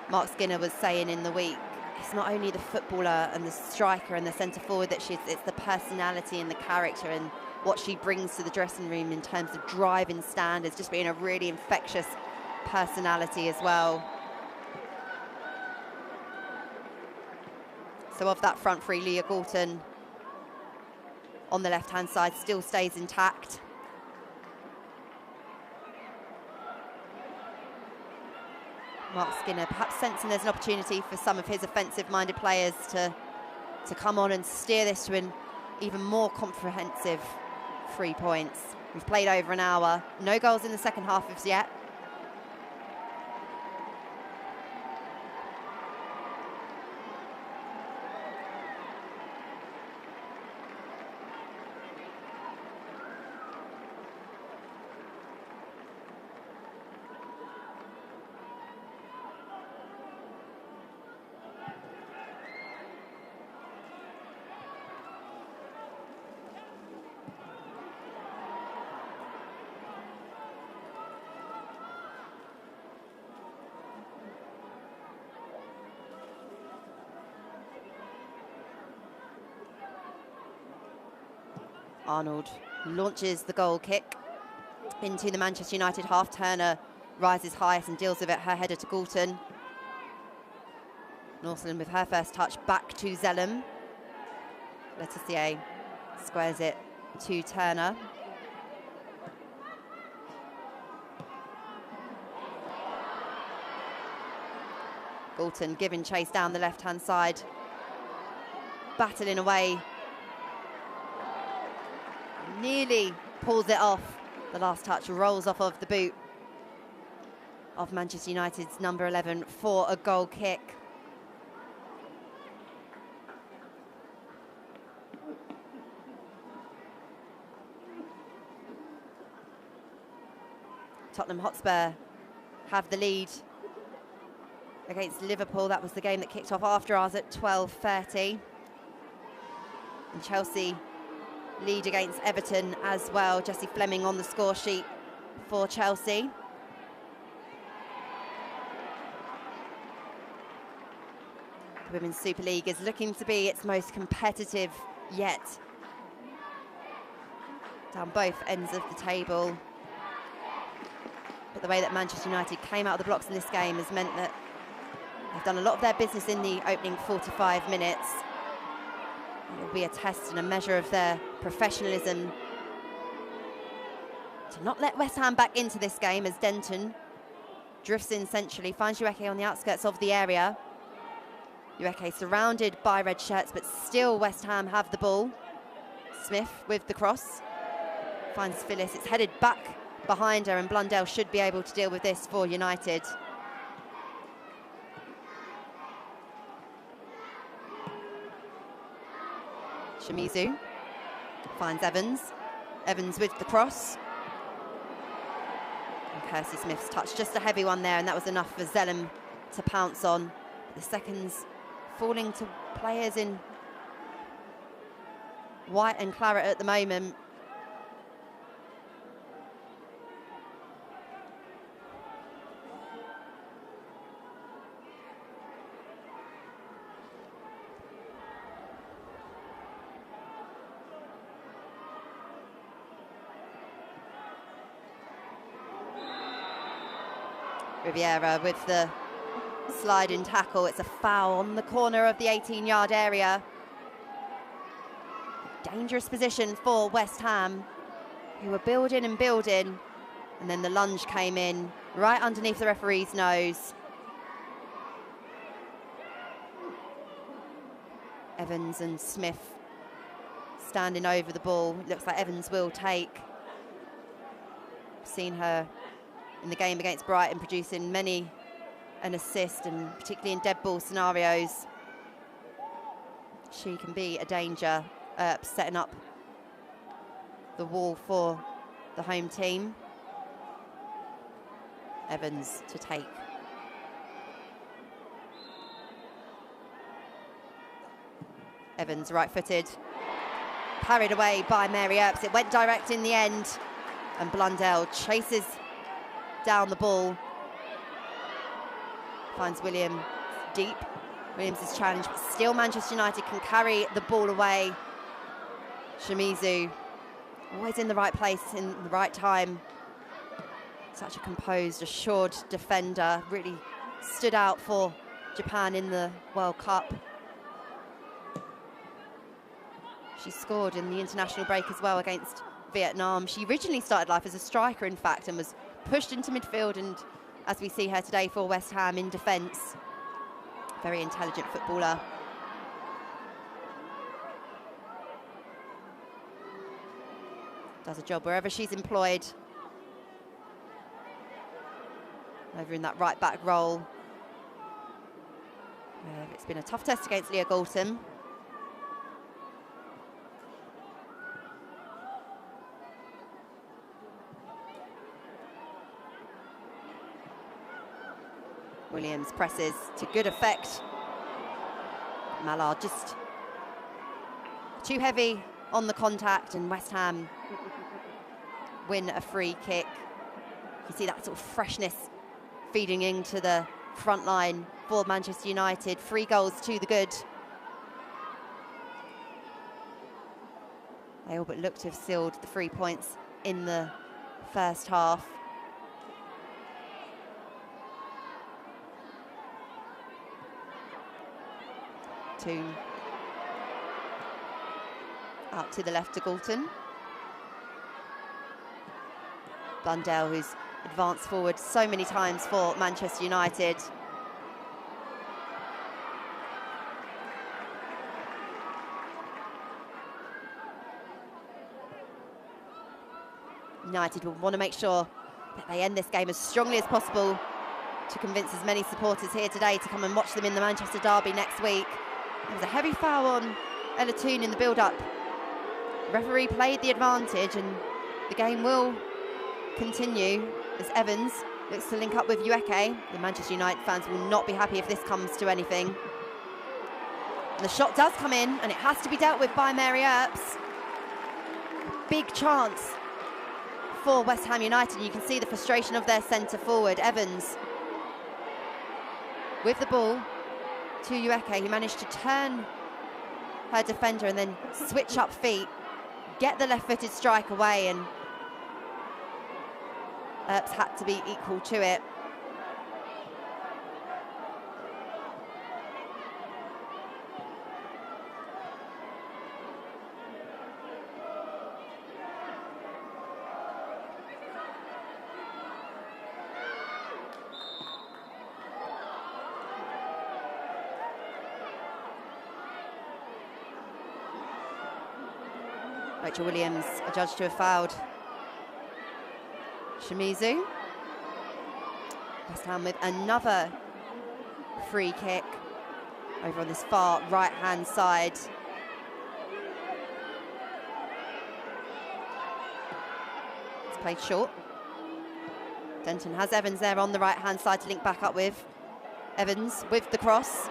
Mark Skinner was saying in the week, it's not only the footballer and the striker and the centre forward that it's the personality and the character and what she brings to the dressing room in terms of driving standards, just being a really infectious personality as well. So of that front three, Leah Galton on the left-hand side still stays intact. Mark Skinner perhaps sensing there's an opportunity for some of his offensive-minded players to come on and steer this to an even more comprehensive 3 points. We've played over an hour. No goals in the second half as yet. Arnold launches the goal kick into the Manchester United half. Turner rises highest and deals with it, her header to Galton. Northland with her first touch back to Zellum. Letitia squares it to Turner. Galton giving chase down the left-hand side. Battling away. Nearly pulls it off. The last touch rolls off of the boot of Manchester United's number 11 for a goal kick. Tottenham Hotspur have the lead against Liverpool. That was the game that kicked off after ours at 12:30. And Chelsea lead against Everton as well. Jessie Fleming on the score sheet for Chelsea. The Women's Super League is looking to be its most competitive yet. Down both ends of the table. But the way that Manchester United came out of the blocks in this game has meant that they've done a lot of their business in the opening 45 minutes. It will be a test and a measure of their professionalism to not let West Ham back into this game as Denton drifts in centrally, finds Ueke on the outskirts of the area. Ueke surrounded by red shirts, but still West Ham have the ball. Smith with the cross, finds Phyllis. It's headed back behind her and Blundell should be able to deal with this for United. Shimizu finds Evans. Evans with the cross. And Kirsty Smith's touch, just a heavy one there, and that was enough for Zellum to pounce on. The seconds falling to players in white and claret at the moment. Riviera with the sliding tackle. It's a foul on the corner of the 18-yard area. Dangerous position for West Ham, who were building and building, and then the lunge came in right underneath the referee's nose. Evans and Smith standing over the ball. It looks like Evans will take. Seen her in the game against Brighton producing many an assist, and particularly in dead ball scenarios. She can be a danger, setting up the wall for the home team. Evans to take. Evans right-footed, parried away by Mary Earps. It went direct in the end, and Blundell chases down the ball. Finds Williams deep. Williams is challenged, but still Manchester United can carry the ball away. Shimizu, always in the right place, in the right time. Such a composed, assured defender. Really stood out for Japan in the World Cup. She scored in the international break as well against Vietnam. She originally started life as a striker, in fact, and was pushed into midfield, and as we see her today for West Ham in defence. Very intelligent footballer. Does a job wherever she's employed. Over in that right back role. It's been a tough test against Leah Galton. Williams presses to good effect. Mallard just too heavy on the contact, and West Ham win a free kick. You see that sort of freshness feeding into the front line for Manchester United. 3 goals to the good. They all but look to have sealed the 3 points in the first half. Toon out to the left to Galton. Blundell, who's advanced forward so many times for Manchester United. United will want to make sure that they end this game as strongly as possible to convince as many supporters here today to come and watch them in the Manchester derby next week. There was a heavy foul on Ella Toon in the build-up. The referee played the advantage, and the game will continue as Evans looks to link up with Ueke. The Manchester United fans will not be happy if this comes to anything. And the shot does come in, and it has to be dealt with by Mary Earps. Big chance for West Ham United. You can see the frustration of their centre forward, Evans, with the ball to Ueke, who managed to turn her defender and then switch up feet, get the left-footed strike away, and Earps had to be equal to it. Rachel Williams adjudged to have fouled Shimizu. West Ham with another free kick over on this far right-hand side. It's played short. Denton has Evans there on the right-hand side to link back up with. Evans with the cross.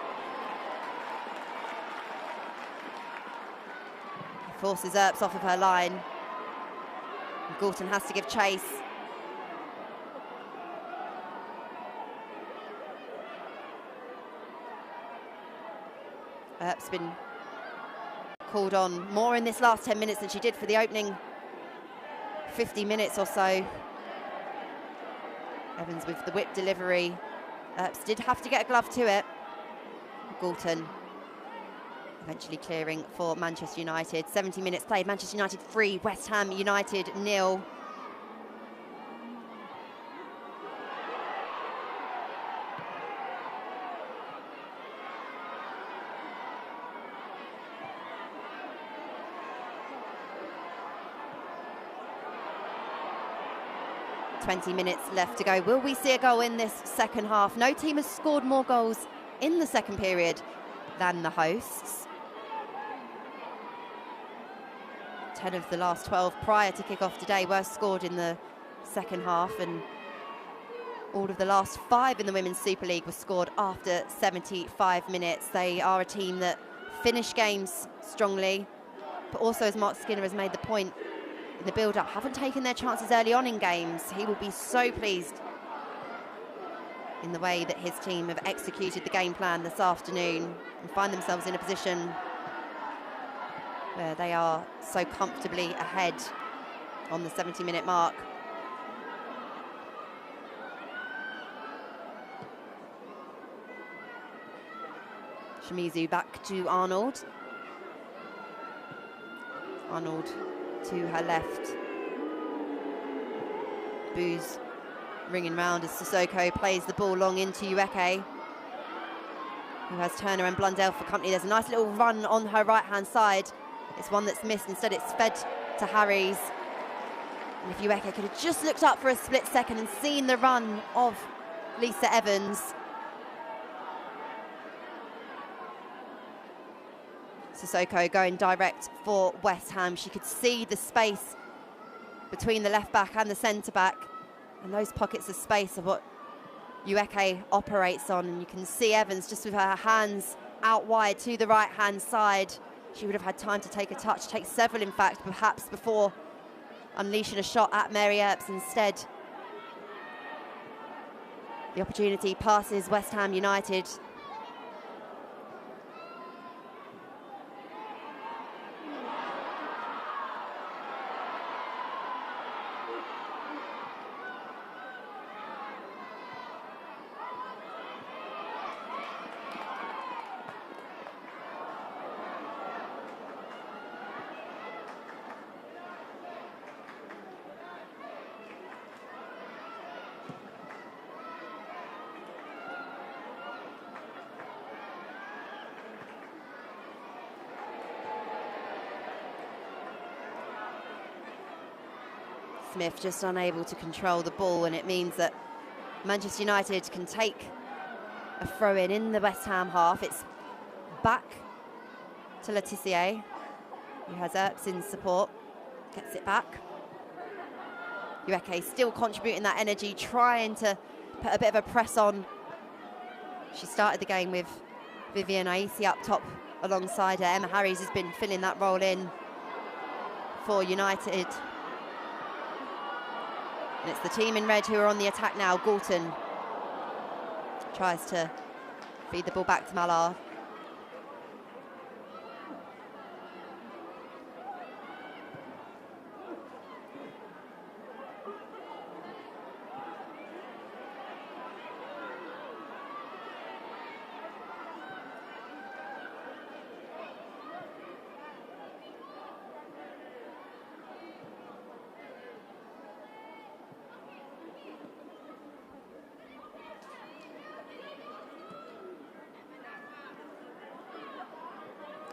Forces Earps off of her line. And Galton has to give chase. Earps been called on more in this last 10 minutes than she did for the opening 50 minutes or so. Evans with the whip delivery. Earps did have to get a glove to it. Galton eventually clearing for Manchester United. 70 minutes played, Manchester United 3, West Ham United 0. .20 minutes left to go. Will we see a goal in this second half? No team has scored more goals in the second period than the hosts. 10 of the last 12 prior to kick-off today were scored in the second half, and all of the last 5 in the Women's Super League were scored after 75 minutes. They are a team that finish games strongly, but also, as Mark Skinner has made the point, in the build-up, haven't taken their chances early on in games. He will be so pleased in the way that his team have executed the game plan this afternoon and find themselves in a position where they are so comfortably ahead on the 70-minute mark. Shimizu back to Arnold. Arnold to her left. Booz ringing round as Sissoko plays the ball long into Ueke, who has Turner and Blundell for company. There's a nice little run on her right-hand side. It's one that's missed. Instead, it's fed to Harries. And if Ueke could have just looked up for a split second and seen the run of Lisa Evans. Sissoko going direct for West Ham. She could see the space between the left back and the centre back, and those pockets of space are what Ueke operates on. And you can see Evans just with her hands out wide to the right hand side. She would have had time to take a touch, take several in fact, perhaps before unleashing a shot at Mary Earps. Instead, the opportunity passes West Ham United. Smith just unable to control the ball, and it means that Manchester United can take a throw in the West Ham half. It's back to Letitia, who has Earps in support, gets it back. Ueke still contributing that energy, trying to put a bit of a press on. She started the game with Vivian Aisi up top alongside her. Emma Harries has been filling that role in for United. And it's the team in red who are on the attack now. Galton tries to feed the ball back to Mallard.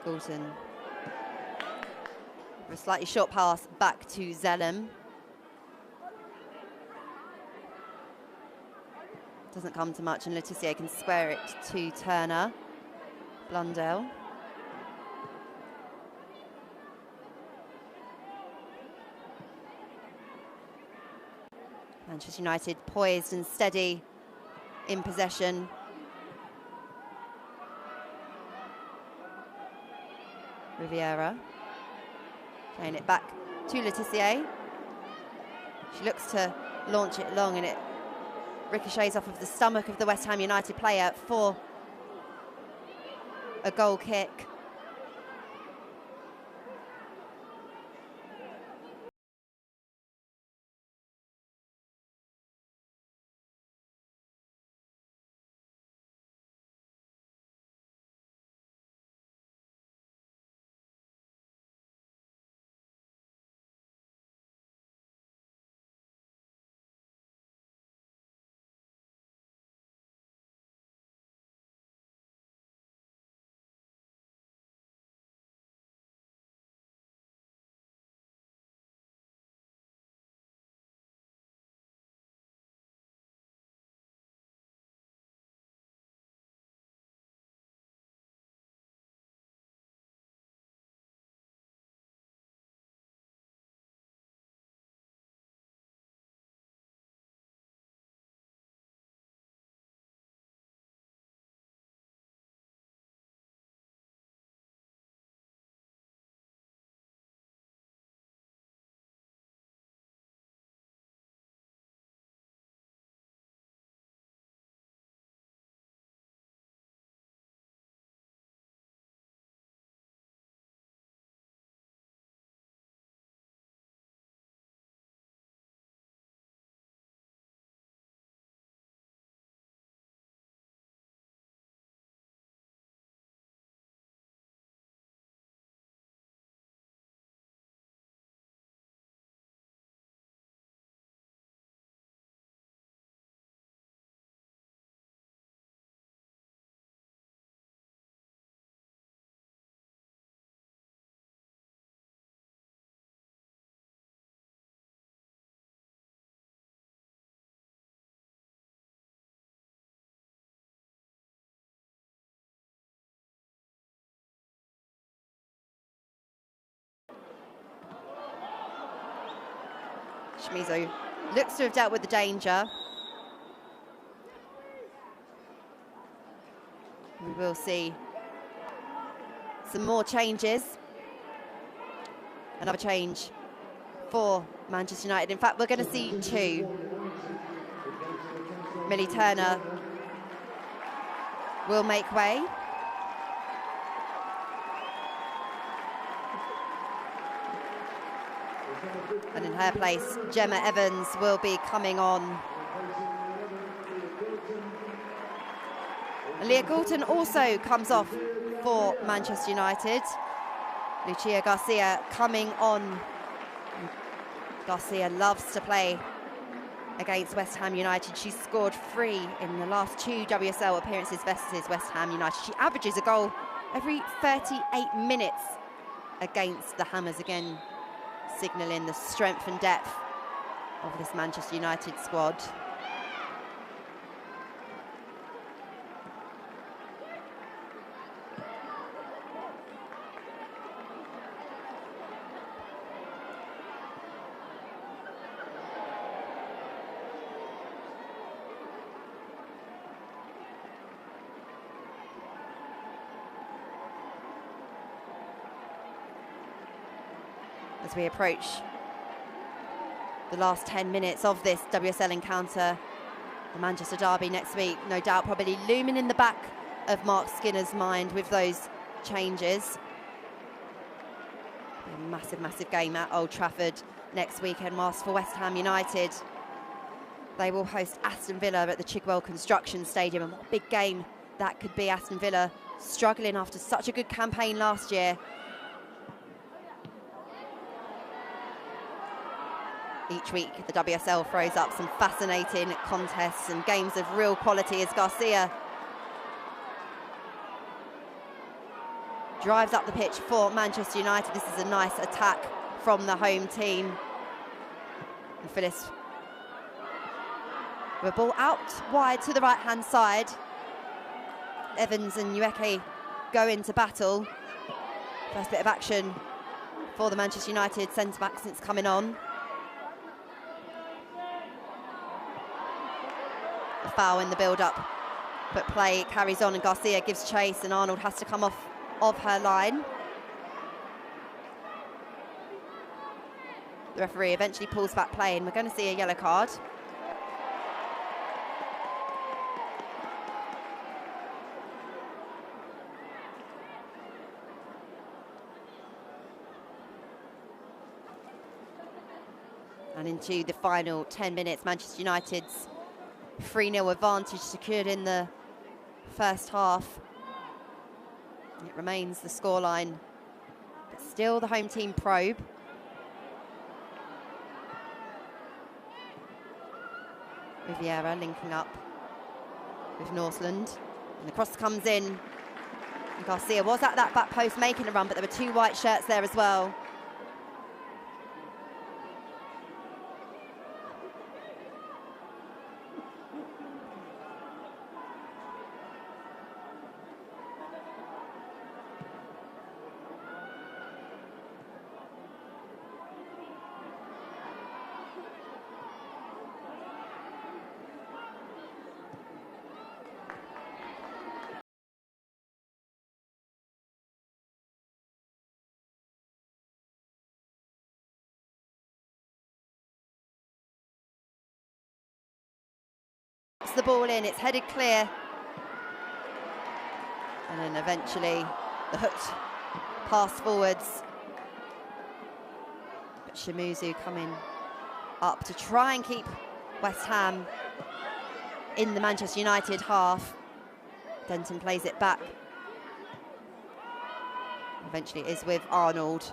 Galton with a slightly short pass back to Zellem. Doesn't come to much, and Letitia can square it to Turner. Blundell. Manchester United poised and steady in possession. Riviera playing it back to Letitia. She looks to launch it long, and it ricochets off of the stomach of the West Ham United player for a goal kick. Shimizu looks to have dealt with the danger. We will see some more changes. Another change for Manchester United. In fact, we're going to see two. Millie Turner will make way. And in her place, Gemma Evans will be coming on. And Leah Goulton also comes off for Manchester United. Lucia Garcia coming on. Garcia loves to play against West Ham United. She's scored 3 in the last 2 WSL appearances versus West Ham United. She averages a goal every 38 minutes against the Hammers, again signalling the strength and depth of this Manchester United squad. As we approach the last 10 minutes of this WSL encounter, the Manchester derby next week, no doubt probably looming in the back of Mark Skinner's mind with those changes. A massive, massive game at Old Trafford next weekend, whilst for West Ham United, they will host Aston Villa at the Chigwell Construction Stadium. And what a big game that could be. Aston Villa struggling after such a good campaign last year. Each week, the WSL throws up some fascinating contests and games of real quality as Garcia drives up the pitch for Manchester United. This is a nice attack from the home team. And Phyllis with a ball out wide to the right-hand side. Evans and Ueke go into battle. First bit of action for the Manchester United centre-back since coming on. A foul in the build-up, but play carries on and Garcia gives chase and Arnold has to come off of her line. The referee eventually pulls back play and we're going to see a yellow card. And into the final 10 minutes, Manchester United's 3-0 advantage secured in the first half. It remains the scoreline, but still the home team probe. Riviera linking up with Northland. And the cross comes in. And Garcia was at that back post making a run, but there were 2 white shirts there as well. The ball in, it's headed clear, and then eventually the hooked pass forwards, but Shimizu coming up to try and keep West Ham in the Manchester United half. Denton plays it back, eventually it is with Arnold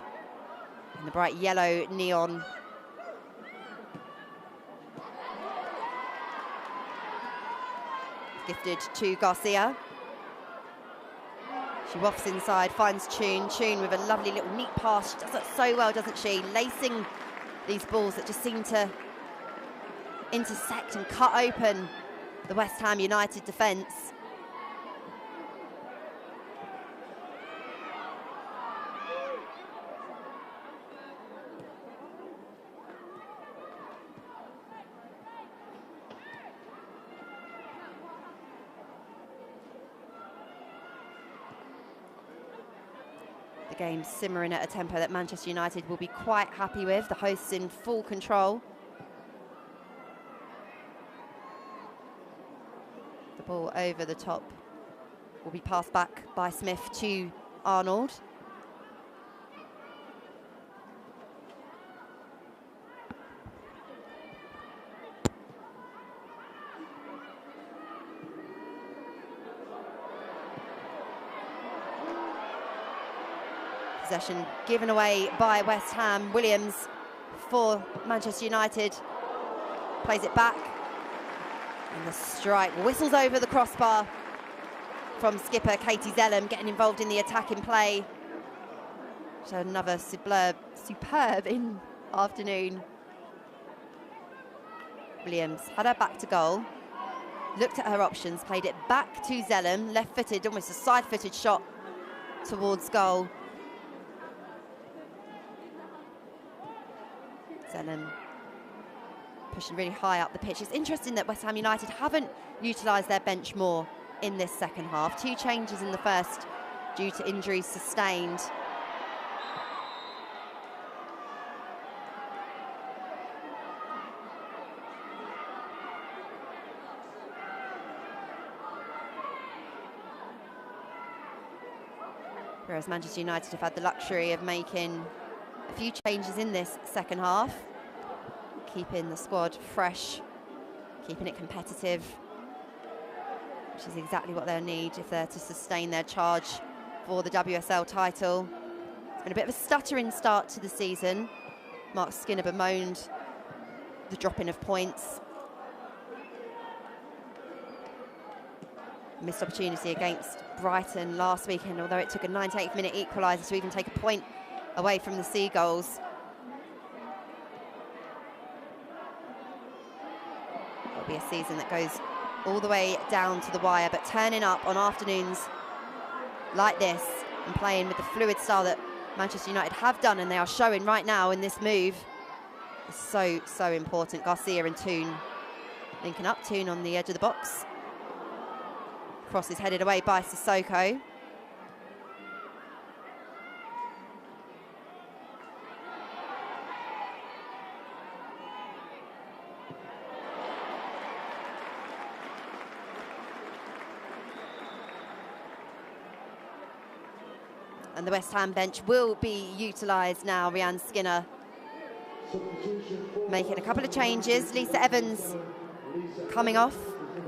in the bright yellow neon. Gifted to Garcia. She wafts inside, finds Tune. Tune with a lovely little neat pass. She does it so well, doesn't she? Lacing these balls that just seem to intersect and cut open the West Ham United defence. game simmering at a tempo that Manchester United will be quite happy with. The hosts in full control. The ball over the top will be passed back by Smith to Arnold. Possession given away by West Ham. Williams for Manchester United plays it back, and the strike whistles over the crossbar from skipper Katie Zellum, getting involved in the attacking play. So another superb in afternoon. Williams had her back to goal, looked at her options, played it back to Zellum, left-footed, almost a side-footed shot towards goal. Zellum pushing really high up the pitch. It's interesting that West Ham United haven't utilised their bench more in this second half. 2 changes in the first due to injuries sustained. Whereas Manchester United have had the luxury of making a few changes in this second half, keeping the squad fresh, keeping it competitive, which is exactly what they'll need if they're to sustain their charge for the WSL title. It's been a bit of a stuttering start to the season. Mark Skinner bemoaned the dropping of points. Missed opportunity against Brighton last weekend, although it took a 98th minute equaliser to even take a point away from the Seagulls. It'll be a season that goes all the way down to the wire, but turning up on afternoons like this and playing with the fluid style that Manchester United have done, and they are showing right now in this move, is so important. Garcia and Toon linking up. Toon on the edge of the box. Cross is headed away by Sissoko. And the West Ham bench will be utilised now. Rianne Skinner making a couple of changes. Lisa Evans coming off,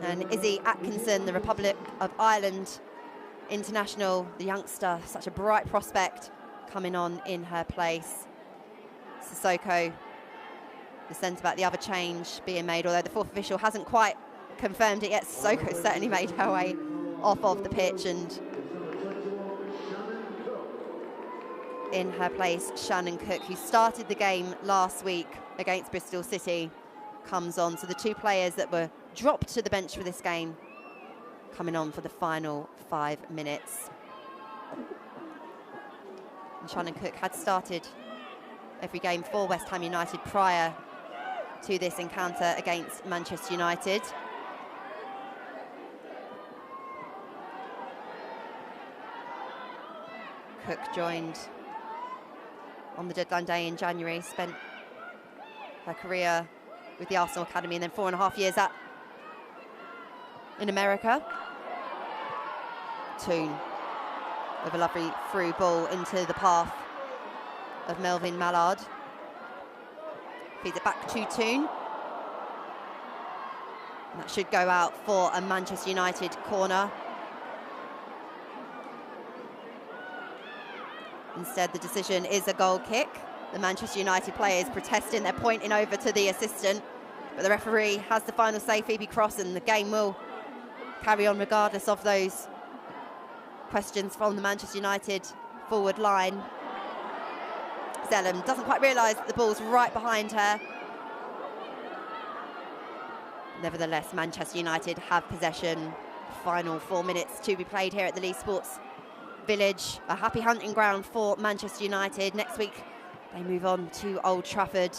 and Izzy Atkinson, the Republic of Ireland international, the youngster, such a bright prospect, coming on in her place. Sissoko, the centre-back, the other change being made, although the fourth official hasn't quite confirmed it yet. Sissoko certainly made her way off of the pitch, and in her place, Shannon Cook, who started the game last week against Bristol City, comes on. So the 2 players that were dropped to the bench for this game coming on for the final 5 minutes. And Shannon Cook had started every game for West Ham United prior to this encounter against Manchester United. Cook joined on the deadline day in January, spent her career with the Arsenal Academy and then 4.5 years in America. Toon with a lovely through ball into the path of Melvin Mallard. Feeds it back to Toon. And that should go out for a Manchester United corner. Instead, the decision is a goal kick. The Manchester United players protesting, they're pointing over to the assistant, but the referee has the final say, Phoebe Cross, and the game will carry on regardless of those questions from the Manchester United forward line. Zellum doesn't quite realise that the ball's right behind her. Nevertheless, Manchester United have possession. Final 4 minutes to be played here at the Leigh Sports Village. A happy hunting ground for Manchester United. Next week, they move on to Old Trafford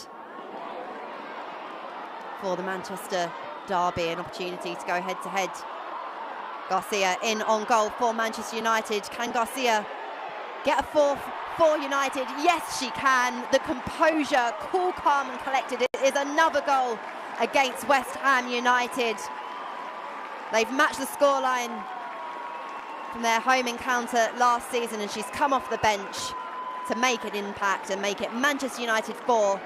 for the Manchester derby, an opportunity to go head-to-head. Garcia in on goal for Manchester United. Can Garcia get a 4th for United. Yes, she can. The composure, cool, calm and collected. It is another goal against West Ham United. They've matched the scoreline from their home encounter last season, and she's come off the bench to make an impact and make it Manchester United 4,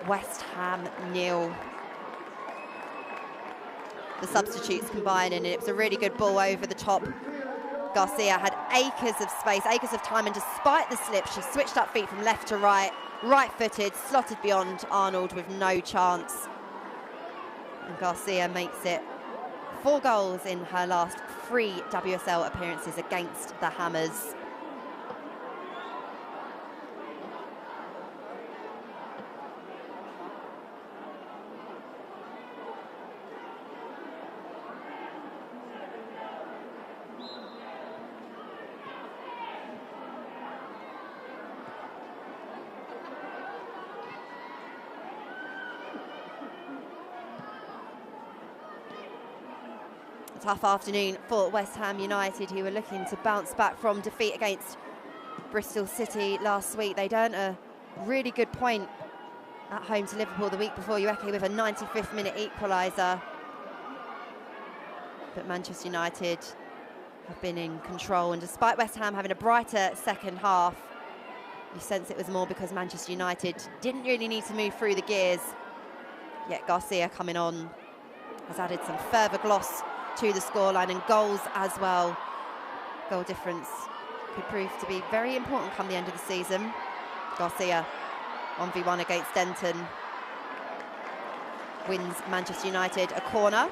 West Ham 0. The substitutes combining, and it was a really good ball over the top. Garcia had acres of space, acres of time, and despite the slip, she switched up feet from left to right, right-footed, slotted beyond Arnold with no chance. And Garcia makes it 4 goals in her last 3 WSL appearances against the Hammers. Tough afternoon for West Ham United, who were looking to bounce back from defeat against Bristol City last week. They'd earned a really good point at home to Liverpool the week before, Ueke with a 95th minute equaliser. But Manchester United have been in control, and despite West Ham having a brighter second half, you sense it was more because Manchester United didn't really need to move through the gears. Yet Garcia coming on has added some further gloss to the scoreline, and goals as well. Goal difference could prove to be very important come the end of the season. Garcia 1v1 against Denton wins Manchester United a corner.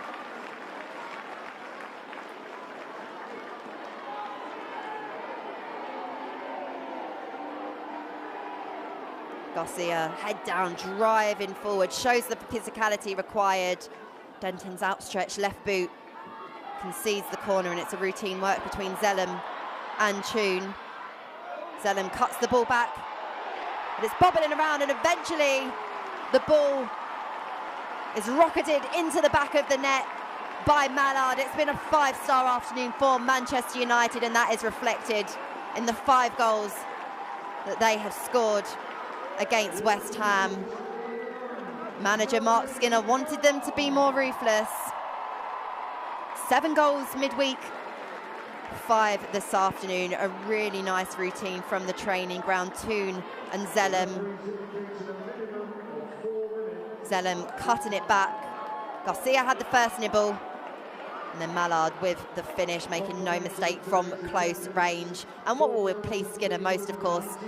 Garcia head down, driving forward, shows the physicality required. Denton's outstretched left boot concedes the corner, and it's a routine work between Zellem and Toon. Zellem cuts the ball back, and it's bobbling around, and eventually the ball is rocketed into the back of the net by Mallard. It's been a 5-star afternoon for Manchester United, and that is reflected in the 5 goals that they have scored against West Ham. Manager Mark Skinner wanted them to be more ruthless. 7 goals midweek, 5 this afternoon. A really nice routine from the training ground. Toon and Zellem. Zellem cutting it back. Garcia had the first nibble, and then Mallard with the finish, making no mistake from close range. And what will please Skinner most, of course,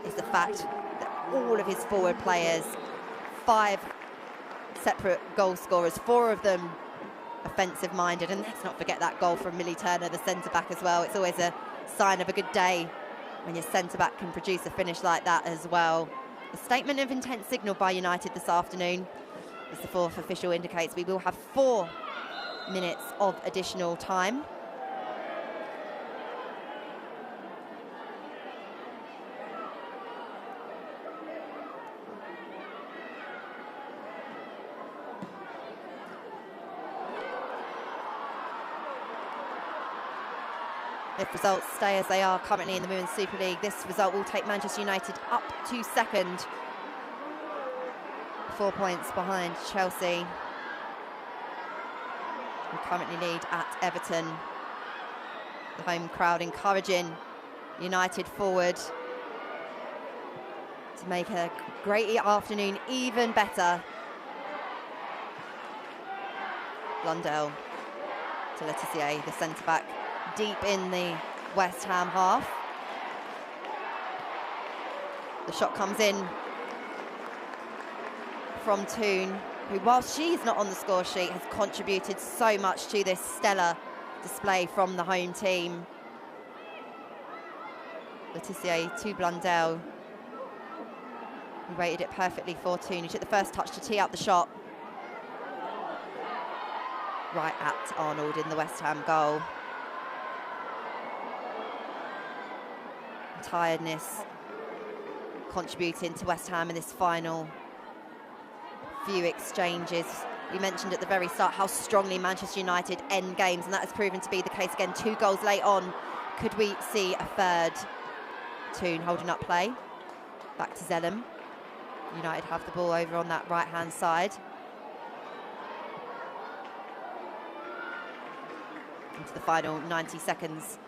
is the fact that all of his forward players, 5 separate goal scorers, 4 of them offensive-minded, and let's not forget that goal from Millie Turner, the centre-back, as well. It's always a sign of a good day when your centre-back can produce a finish like that as well. A statement of intent signalled by United this afternoon, as the 4th official indicates. We will have 4 minutes of additional time. If results stay as they are currently in the Women's Super League, this result will take Manchester United up to second. 4 points behind Chelsea, who currently lead at Everton. The home crowd encouraging United forward to make a great afternoon even better. Blundell to Letitia, the centre-back, deep in the West Ham half. The shot comes in from Toon, who, while she's not on the score sheet, has contributed so much to this stellar display from the home team. Letitia to Blundell, who weighted it perfectly for Toon, who took the first touch to tee up the shot. Right at Arnold in the West Ham goal. Tiredness contributing to West Ham in this final few exchanges. We mentioned at the very start how strongly Manchester United end games, and that has proven to be the case again. 2 goals late on. Could we see a third Toon holding up play. Back to Zellum. United have the ball over on that right-hand side. Into the final 90 seconds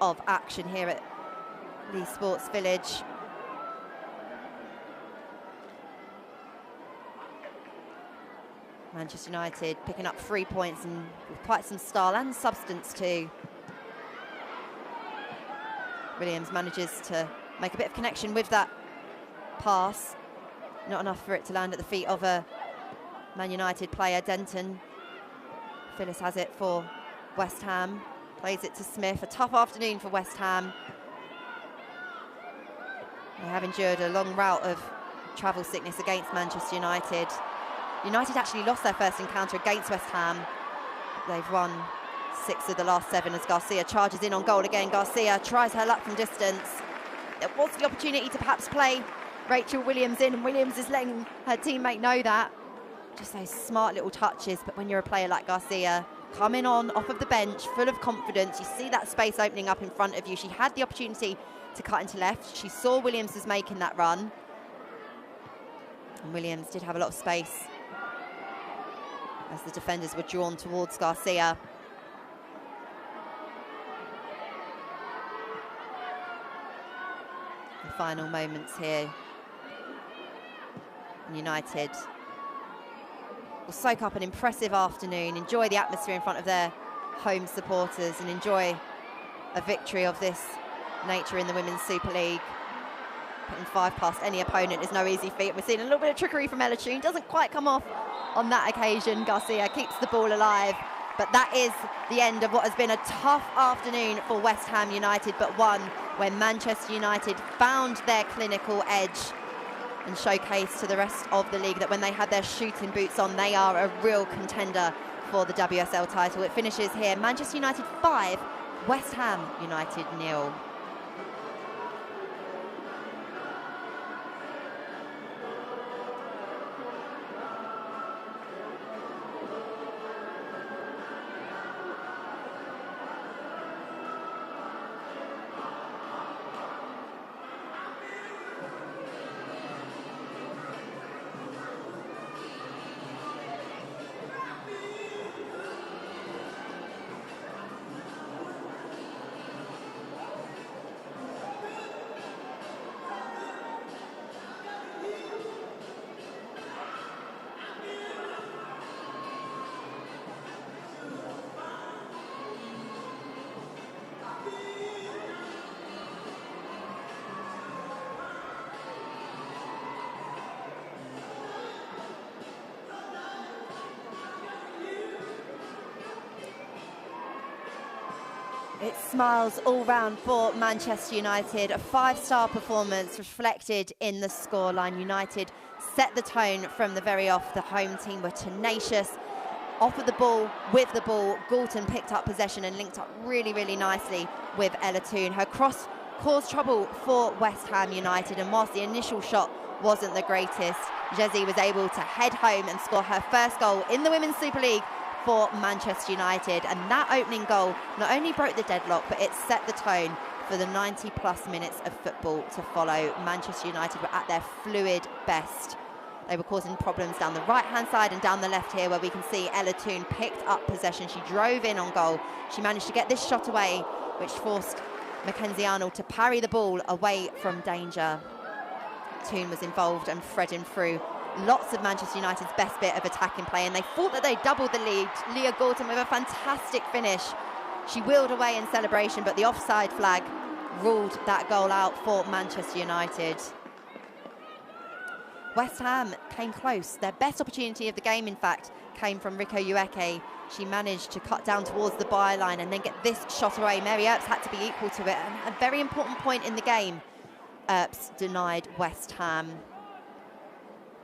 of action here at Leigh Sports Village. Manchester United picking up 3 points and with quite some style and substance too. Williams manages to make a bit of connection with that pass. Not enough for it to land at the feet of a Man United player, Denton. Phyllis has it for West Ham. Plays it to Smith. A tough afternoon for West Ham. They have endured a long rout of travel sickness against Manchester United. United actually lost their first encounter against West Ham. They've won 6 of the last 7 as Garcia charges in on goal again. Garcia tries her luck from distance. There was the opportunity to perhaps play Rachel Williams in, and Williams is letting her teammate know that. Just those smart little touches, but when you're a player like Garcia, coming on off of the bench, full of confidence, you see that space opening up in front of you. She had the opportunity to cut into left. She saw Williams was making that run. And Williams did have a lot of space as the defenders were drawn towards Garcia. The final moments here. United will soak up an impressive afternoon, enjoy the atmosphere in front of their home supporters, and enjoy a victory of this nature in the Women's Super League. Putting 5 past any opponent is no easy feat. We're seeing a little bit of trickery from Ella Toon. Doesn't quite come off on that occasion. Garcia keeps the ball alive. But that is the end of what has been a tough afternoon for West Ham United, but one where Manchester United found their clinical edge and showcased to the rest of the league that when they had their shooting boots on, they are a real contender for the WSL title. It finishes here, Manchester United 5, West Ham United 0. It's smiles all round for Manchester United. A 5-star performance reflected in the scoreline. United set the tone from the very off. The home team were tenacious. Off of the ball, with the ball, Galton picked up possession and linked up really, really nicely with Ella Toon. Her cross caused trouble for West Ham United, and whilst the initial shot wasn't the greatest, Jezi was able to head home and score her first goal in the Women's Super League for Manchester United. And that opening goal not only broke the deadlock, but it set the tone for the 90-plus minutes of football to follow. Manchester United were at their fluid best. They were causing problems down the right-hand side and down the left here, where we can see Ella Toon picked up possession. She drove in on goal. She managed to get this shot away, which forced Mackenzie Arnold to parry the ball away from danger. Toon was involved and threading through lots of Manchester United's best bit of attacking play, and they thought that they doubled the lead. Leah Galton with a fantastic finish. She wheeled away in celebration, but the offside flag ruled that goal out for Manchester United. West Ham came close. Their best opportunity of the game, in fact, came from Rico Ueke. She managed to cut down towards the byline and then get this shot away. Mary Earps had to be equal to it. And a very important point in the game, Earps denied West Ham.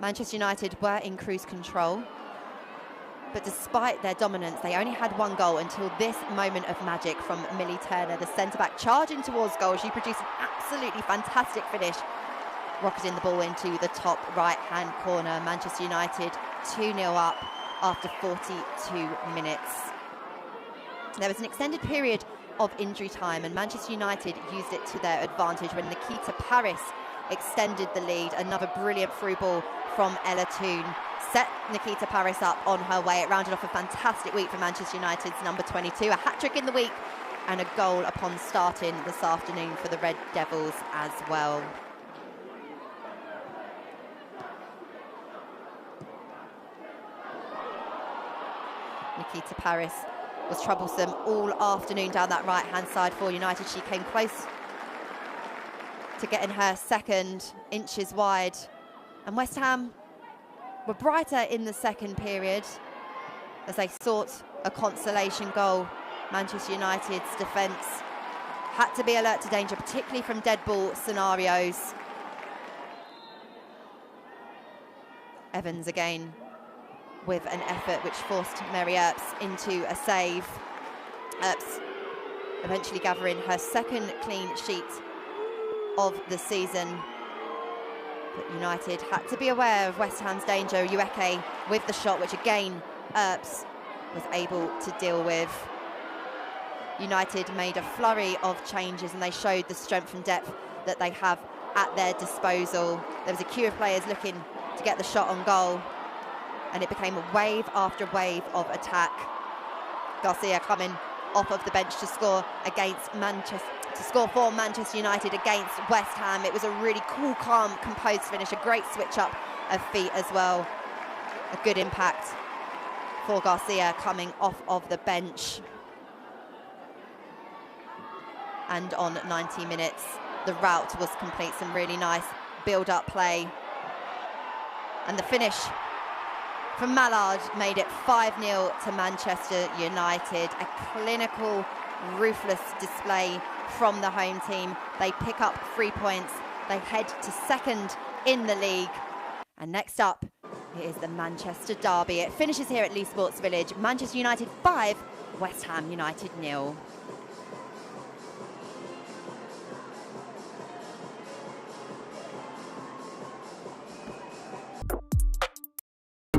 Manchester United were in cruise control, but despite their dominance, they only had 1 goal until this moment of magic from Millie Turner, the centre-back, charging towards goal. She produced an absolutely fantastic finish, rocketing the ball into the top right-hand corner. Manchester United 2-0 up after 42 minutes. There was an extended period of injury time, and Manchester United used it to their advantage when Nikita Paris extended the lead. Another brilliant through ball from Ella Toon set Nikita Paris up on her way. It rounded off a fantastic week for Manchester United's number 22, a hat-trick in the week and a goal upon starting this afternoon for the Red Devils as well. Nikita Paris was troublesome all afternoon down that right-hand side for United. She came close to getting her second, inches wide. And West Ham were brighter in the second period as they sought a consolation goal. Manchester United's defence had to be alert to danger, particularly from dead ball scenarios. Evans again with an effort which forced Mary Earps into a save. Earps eventually gathering her second clean sheet of the season. But United had to be aware of West Ham's danger. Ueke with the shot, which again Earps was able to deal with. United made a flurry of changes and they showed the strength and depth that they have at their disposal. There was a queue of players looking to get the shot on goal, and it became a wave after wave of attack. Garcia coming off of the bench to score against Manchester, to score for Manchester United against West Ham. It was a really cool, calm, composed finish, a great switch up of feet as well. A good impact for Garcia coming off of the bench. And on 90 minutes, the rout was complete. Some really nice build-up play. And the finish from Mallard made it 5-0 to Manchester United. A clinical, ruthless display from the home team. They pick up 3 points. They head to second in the league. And next up, it is the Manchester Derby. It finishes here at Leigh Sports Village. Manchester United 5, West Ham United 0.